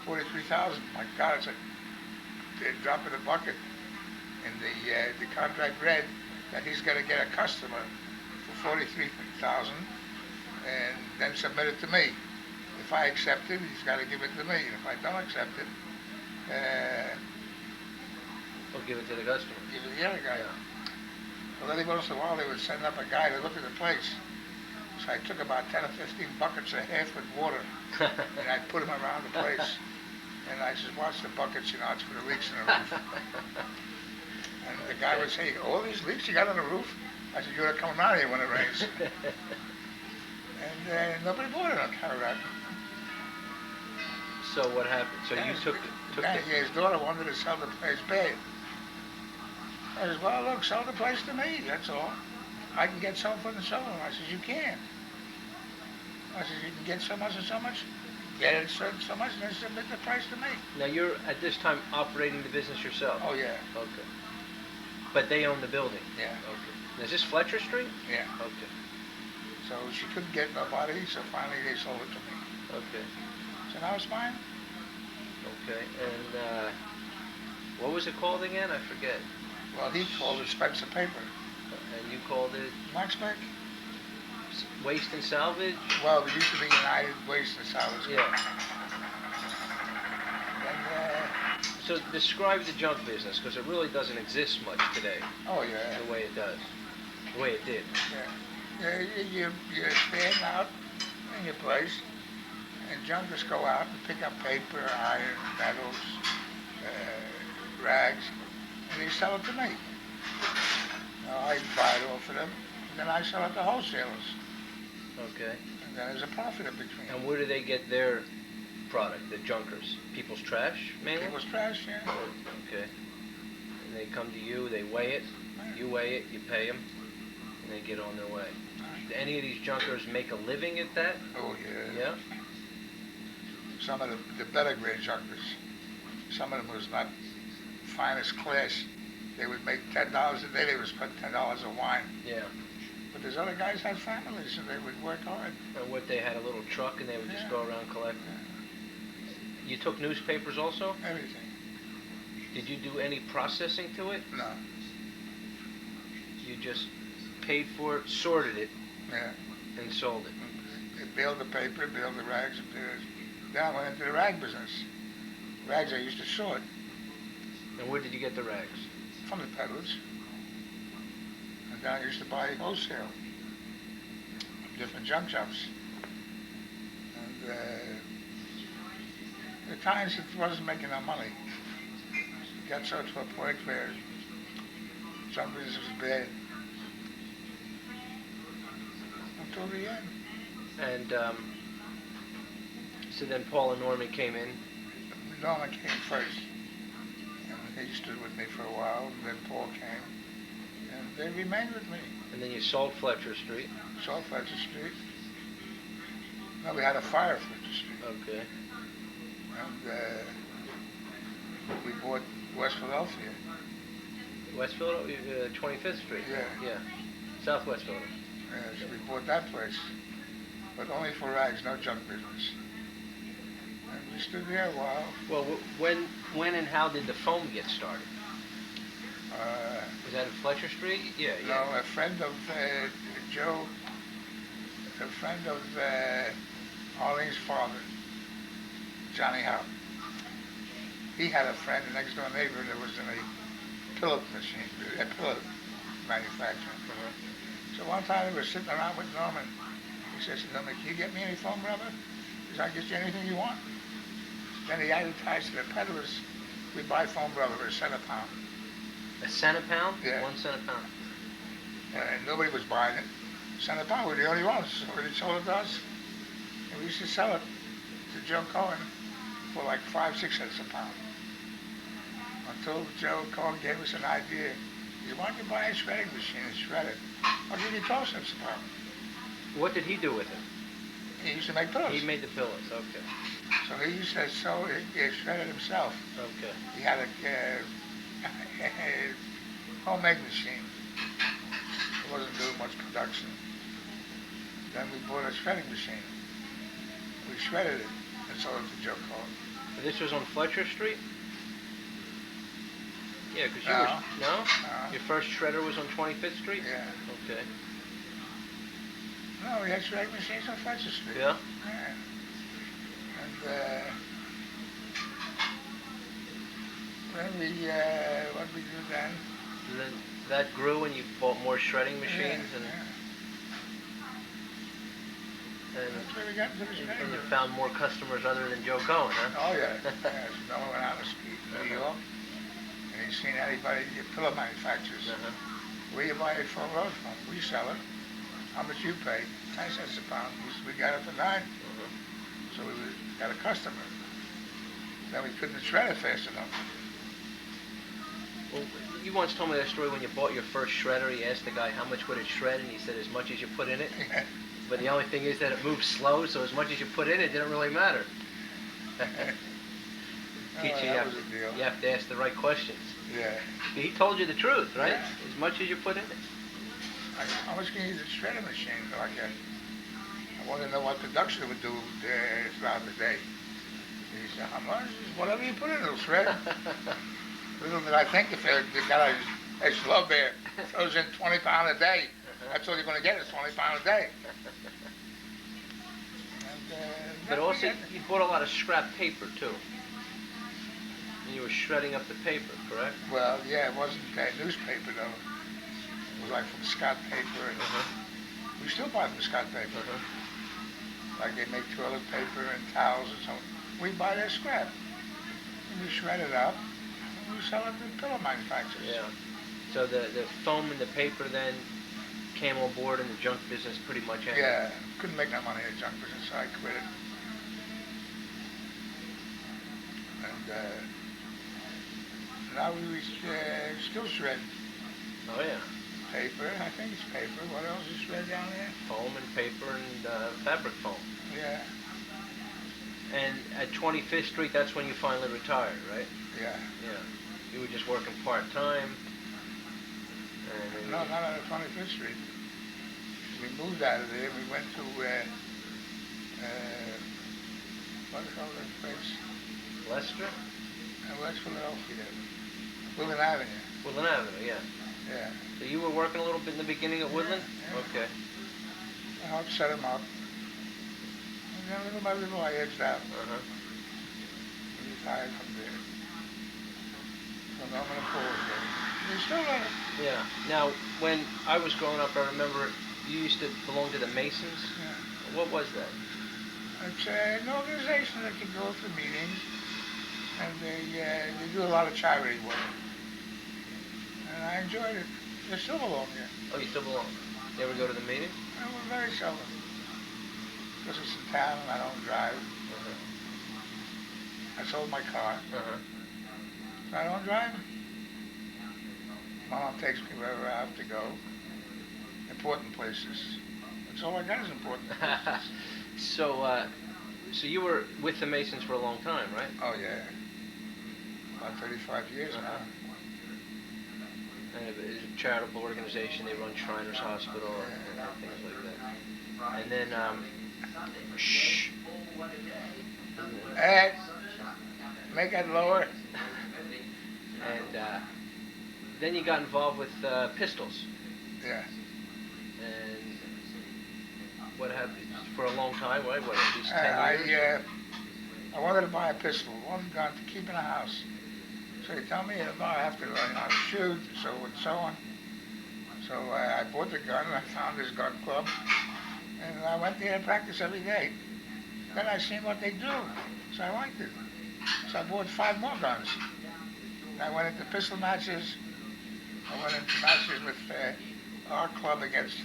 $43,000. My God, it's a drop in the bucket. And the contract read that he's going to get a customer for $43,000, and then submit it to me. If I accept it, he's got to give it to me. And if I don't accept it, Or give it to the customer. Give it to the other guy. Yeah. Well, every once in a while they would send up a guy to look at the place. So I took about 10 or 15 buckets of half with water, and I put them around the place. And I said, watch the buckets, it's for the leaks in the roof. And the guy would say, all these leaks you got on the roof? I said, you're not coming out here when it rains. And nobody bought it on account of that. So what happened? So you took His daughter wanted to sell the place bad. I said, well, look, sell the place to me, that's all. I can get some for the seller. I said, you can. I said, you can get so much and so much, get it so much, and then submit the price to me. Now you're at this time operating the business yourself? Oh, yeah. Okay. But they own the building? Yeah. Okay. Is this Fletcher Street? Yeah. Okay. So she couldn't get nobody, so finally they sold it to me. Okay. So now it's mine. Okay. And what was it called again? I forget. Well, he called it Spencer Paper. And you called it Max Beck? Waste and Salvage? Well, it used to be United Waste and Salvage. Yeah. And, So describe the junk business, because it really doesn't exist much today, oh, yeah. the way it does, the way it did. Yeah. You stand out in your place, and junkers go out and pick up paper, iron, metals, rags, and they sell it to me. Now, I buy it off of them, and then I sell it to wholesalers. Okay. And then there's a profit in between. And where do they get their product, the junkers? People's trash, mainly? People's trash, yeah. Okay. And they come to you, they weigh it, you weigh it, you pay them, and they get on their way. Do any of these junkers make a living at that? Oh, yeah. Yeah? Some of the better grade junkers, some of them was not finest class. They would make $10 a day, they would spend $10 a wine. Yeah. But there's other guys had families, and they would work hard. And what, they had a little truck and they would just go around collecting? Yeah. You took newspapers also? Everything. Did you do any processing to it? No. You just paid for it, sorted it, Yeah. and sold it? They baled the paper, baled the rags, and then I went into the rag business. Rags I used to sort And where did you get the rags? from the peddlers. And then I used to buy wholesale from different junk shops. And at times it wasn't making no money. It got so to a point where some business was bad. Until the end. And so then Paul and Norman came in. Norman came first. And he stood with me for a while, and then Paul came. And they remained with me. And then you sold Fletcher Street. Sold Fletcher Street. No, we had a fire at Fletcher Street. Okay. And we bought West Philadelphia. West Philadelphia, 25th Street. Yeah. Yeah. Southwest Philadelphia. So we bought that place. But only for rags, no junk business. And we stood there a while. Well, when and how did the foam get started? Was that at Fletcher Street? Yeah, yeah. No, a friend of Joe, a friend of Arlene's father, Johnny Howe. He had a friend, a next door neighbor, that was in a pillow machine, a pillow manufacturer. So one time we were sitting around with Norman. He says to Norman, can you get me any foam rubber? He says, I'll get you anything you want. Then he advertised to the peddlers, we buy foam rubber for $1 a pound. $1 a pound? Yeah. 1 cent a pound. And nobody was buying it. $1 a pound, we were the only ones. So they sold it to us. And we used to sell it to Joe Cohen for like 5-6 cents a pound. Until Joe Cohen gave us an idea. He said, why don't you buy a shredding machine and shred it? I'll give you 12 cents a pound. What did he do with it? He used to make pillows. He made the pillows, okay. So he used to shred it himself. Okay. He had a homemade machine. It wasn't doing much production. Then we bought a shredding machine. We shredded it and sold it to Joe Cohen. This was on Fletcher Street? Yeah, because you No. were... No? No. Your first shredder was on 25th Street? Yeah. Okay. No, we had shredding machines on Fletcher Street. Yeah? Yeah. And then what did we do then? And then that grew and you bought more shredding machines Yeah. and That's where we got into the shredding. and you found more customers other than Joe Cohen, huh? Oh, yeah. Yeah, so no one went out on the street in New York, and he's seen anybody, the pillow manufacturers. Where you buy it from road from? We sell it. How much you pay? 10 cents a pound. We got it for 9. So we got a customer. Then we couldn't shred it fast enough. Well, you once told me that story when you bought your first shredder. You asked the guy how much would it shred, and he said as much as you put in it. But the only thing is that it moves slow, so as much as you put in it didn't really matter. Teach you, you have to ask the right questions. Yeah. He told you the truth, right? Yeah. As much as you put in it. How much can you use a shredder machine? Like I want to know what production would do throughout the day. He said, how much? Whatever you put in, it'll shred. Little did I think if the guy a slow bear throws in 20 pounds a day, that's all you're going to get is 20 pounds a day. And, but also, you bought a lot of scrap paper, too. And you were shredding up the paper, correct? Well, yeah, it wasn't newspaper, though. It was like from Scott paper. And we still buy from Scott paper. Like they make toilet paper and towels and something. We buy their scrap. And we shred it up. And we sell it to pillow manufacturers. Yeah. So the foam and the paper then came on board in the junk business pretty much ended. Yeah. Couldn't make no money in the junk business, so I quit it. And now we still shred. Oh, yeah. Paper, I think it's paper. What else is shred down there? Foam and paper and fabric foam. Yeah. And at 25th Street, that's when you finally retired, right? Yeah. Yeah. You were just working part-time. No, not on 25th Street. We moved out of there. We went to, what do you call that place? Leicester? West Philadelphia. Woodland Avenue. Woodland Avenue, yeah. Yeah. So you were working a little bit in the beginning at Woodland? Yeah. Okay. I helped set him up. And then little by little I edged out. We retired from there. So now I'm going to pull again. We still run it. Yeah. Now, when I was growing up, I remember you used to belong to the Masons. Yeah. What was that? It's an organization that can go to meetings, and they do a lot of charity work. And I enjoyed it. They still belong here. Oh, you still belong? You ever go to the meeting? We're very seldom. Because it's in town and I don't drive. I sold my car. So I don't drive. Mom takes me wherever I have to go. Important places. That's all I got is important places. So you were with the Masons for a long time, right? Oh, yeah. About 35 years now. And it's a charitable organization. They run Shriners Hospital and things like that. And then, shh. Ed, make it lower. And then you got involved with pistols. Yeah. And what happened for a long time, right? What, at least 10 years? I wanted to buy a pistol, one gun to keep in the house. So they tell me I have to learn how to shoot, and so on. So I bought the gun, and I found this gun club, and I went there and practiced every day. Then I seen what they do, so I liked it. So I bought 5 more guns. And I went into pistol matches. I went into matches with our club against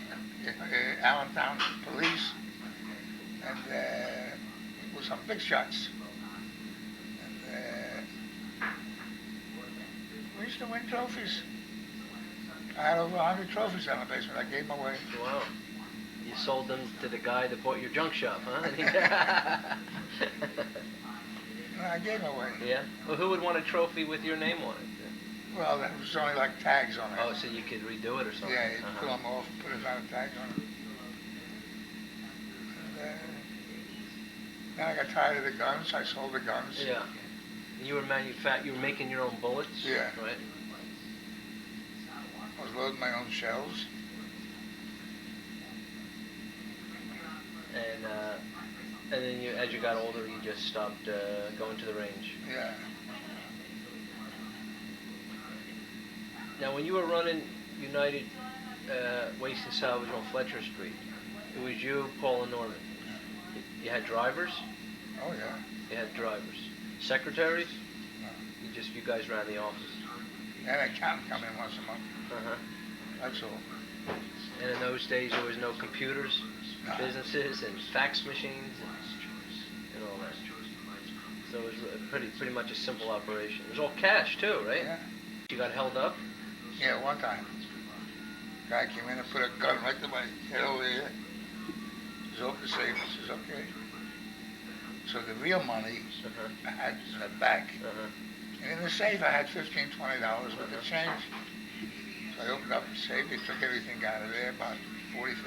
Allentown police, and it was some big shots. And we used to win trophies. I had over 100 trophies down the basement. I gave them away. Wow. You sold them to the guy that bought your junk shop, huh? No, I gave them away. Yeah? Well, who would want a trophy with your name on it? Well, there was only like tags on it. Oh, so you could redo it or something? Yeah, you pull them off and put a lot of tags on it. And, then I got tired of the guns. I sold the guns. Yeah. You were you were making your own bullets? Yeah. Right? I was loading my own shells. And then you, as you got older, you just stopped going to the range. Yeah. Now, when you were running United Waste and Salvage on Fletcher Street, it was you, Paul, and Norman. You had drivers? Oh, yeah. You had drivers. Secretaries? No. You guys ran the office. And an accountant come in once a month. Uh-huh. That's all. And in those days, there was no computers, No. businesses, and fax machines, and all that. So it was pretty much a simple operation. It was all cash, too, right? Yeah. You got held up? Yeah, one time. Guy came in and put a gun right to my head over here. He's open the safe. I says, okay. So the real money Uh-huh. I had in the back. Uh-huh. And in the safe I had $15, $20 with the change. So I opened up the safe, they took everything out of there, about $40, $50.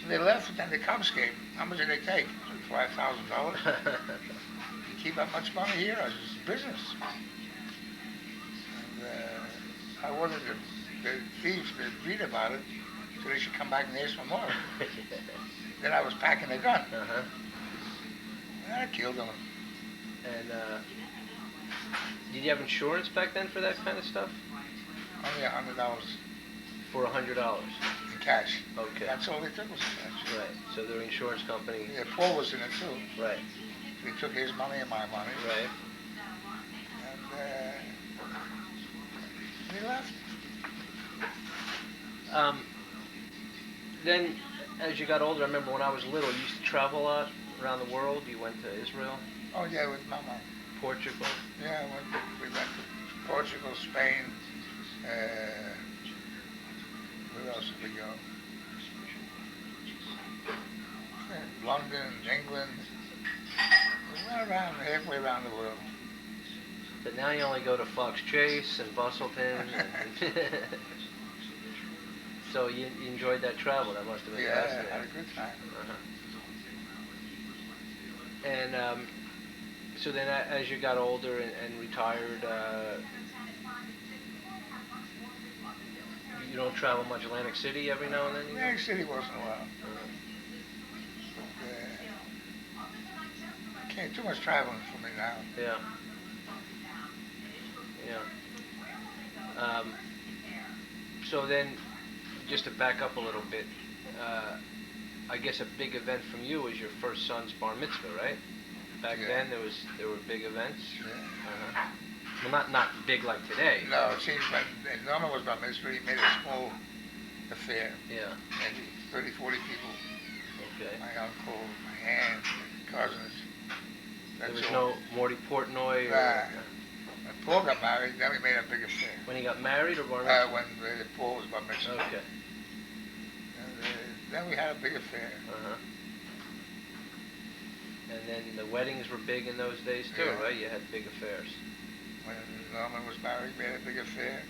And they left, and then the cops came. How much did they take? $5,000. You keep that much money here? I said, it's business. And I wanted the thieves to read about it, so they should come back and ask for more. Then I was packing the gun. Uh-huh. And I killed them. And did you have insurance back then for that kind of stuff? Only $100 For $100. in cash. Okay. That's all they took was cash. Right. So the insurance company. Yeah, Paul was in it too. Right. He took his money and my money. Right. And he left. Then, as you got older, I remember when I was little, you used to travel a lot around the world. You went to Israel, Oh yeah, with my mom. Portugal. Yeah, we went to Portugal, Spain. Where else did we go? London, England. We went around halfway around the world. But now you only go to Fox Chase and Bustleton. So you enjoyed that travel. That must have been Yeah, fascinating. had a good time. Uh-huh. And so then as you got older and retired, you don't travel much. Atlantic City every now and then? You go? Atlantic City once in a while. Can't too much traveling for me now. Yeah. Yeah. So then, just to back up a little bit, I guess a big event from you was your first son's bar mitzvah, right? Back Yeah. then there were big events. Yeah. Uh-huh. Well, not big like today. No, it seems like Norman was about mitzvah. He made a small affair. Yeah. Maybe 30, 40 people. Okay. My uncle, my aunt, cousins. There That's was all. no Morty Portnoy. Nah. When Paul got married, then we made a big affair. When he got married or bar mitzvah? When Paul was bar mitzvah. Okay. And, then we had a big affair. Uh-huh. And then the weddings were big in those days too, Yeah. right? You had big affairs. When Norman was married, we had a big affair.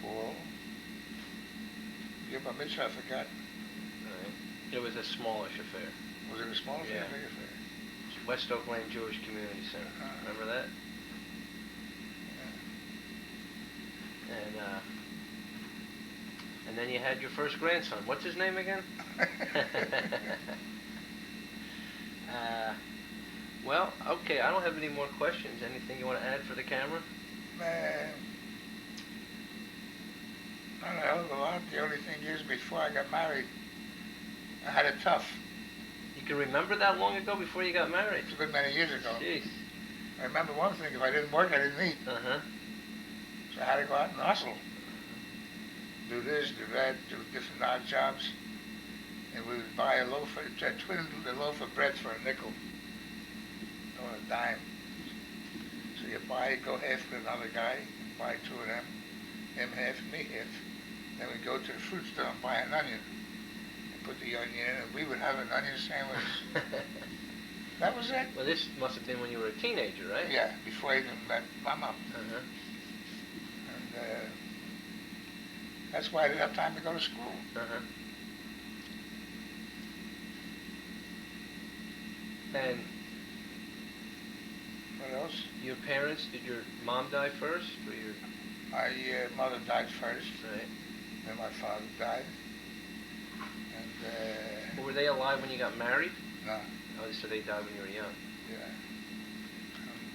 Paul. Your bar mitzvah, I forgot. Right. It was a smallish affair. Was it a small affair, Yeah. a big affair? West Oak Lane Jewish Community Center. Remember that? And then you had your first grandson. What's his name again? Well, okay. I don't have any more questions. Anything you want to add for the camera? Man, not a hell of a lot. The only thing is, before I got married, I had it tough. You can remember that long ago before you got married? It's a good many years ago. Jeez. I remember one thing, if I didn't work, I didn't eat. Uh-huh. So I had to go out and hustle. Do this, do that, do different odd jobs. And we would buy a loaf of bread for a nickel or a dime. So you buy it, go half with another guy, buy two of them, him half, me half. Then we go to the fruit store and buy an onion. And put the onion in, and we would have an onion sandwich. That was it. Well, this must have been when you were a teenager, right? Yeah, before I even met my mom. Uh-huh. And that's why I didn't have time to go to school. Uh-huh. And What else? your parents, did your mom die first? Or your... My mother died first, Right. then my father died. And, Well, were they alive when you got married? no, Oh, so they died when you were young. yeah.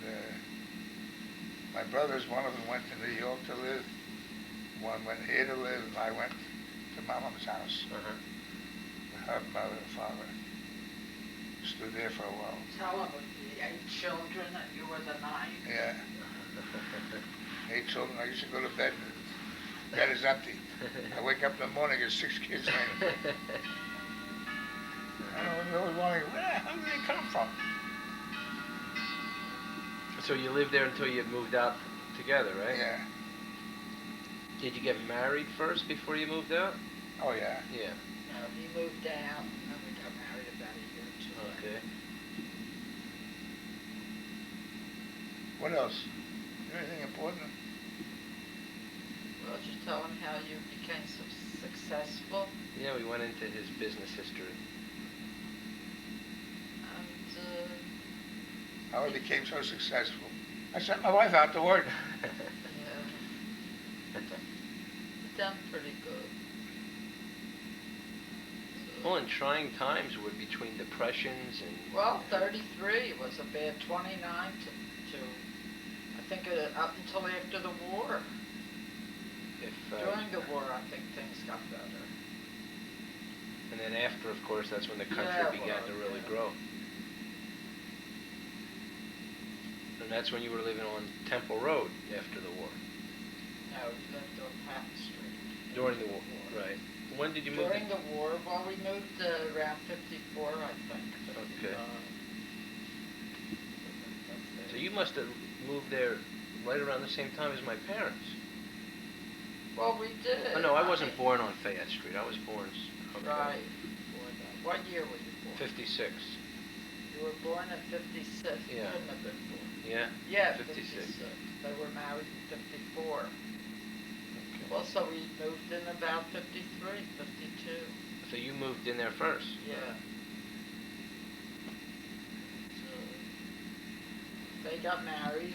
And My brothers, one of them went to New York to live, one went here to live, and I went to my mom's house. Uh-huh. With her mother and father. Stood there for a while. Tell them with the 8 children and you were the 9th. Yeah. 8 children. I used to go to bed and the bed is empty. I wake up in the morning, there's 6 kids laying there. I was always wondering, where the hell did they come from? So you lived there until you moved out together, right? Yeah. Did you get married first before you moved out? Oh, yeah. Yeah. No, he moved out and we got married about a year or 2 later. Okay. What else? Is there anything important? Well, just tell him how you became so successful. Yeah, we went into his business history. And, How I became so successful. I sent my wife out to work. yeah. You've done pretty good. So, Well, in trying times were between depressions and... well, 33 was a bad 29 to I think up until after the war. If, During the war, I think things got better. and then after, of course, that's when the country Yeah, began well, to really yeah. grow. And that's when you were living on Temple Road after the war. No, we lived on Patton Street. During the war, right. When did you move? During the war, well, we moved around 54, I think. Okay. 55. So you must have moved there right around the same time as my parents. Well, we did. Oh, no, I wasn't born on Fayette Street. I was born... Okay. Right. Before that. What year were you born? 56. You were born in 56. You Yeah. couldn't have been born. Yeah? Yeah, 56. 56. They were married in 54. Okay. Well, so we moved in about 53, 52. So you moved in there first? Yeah. So they got married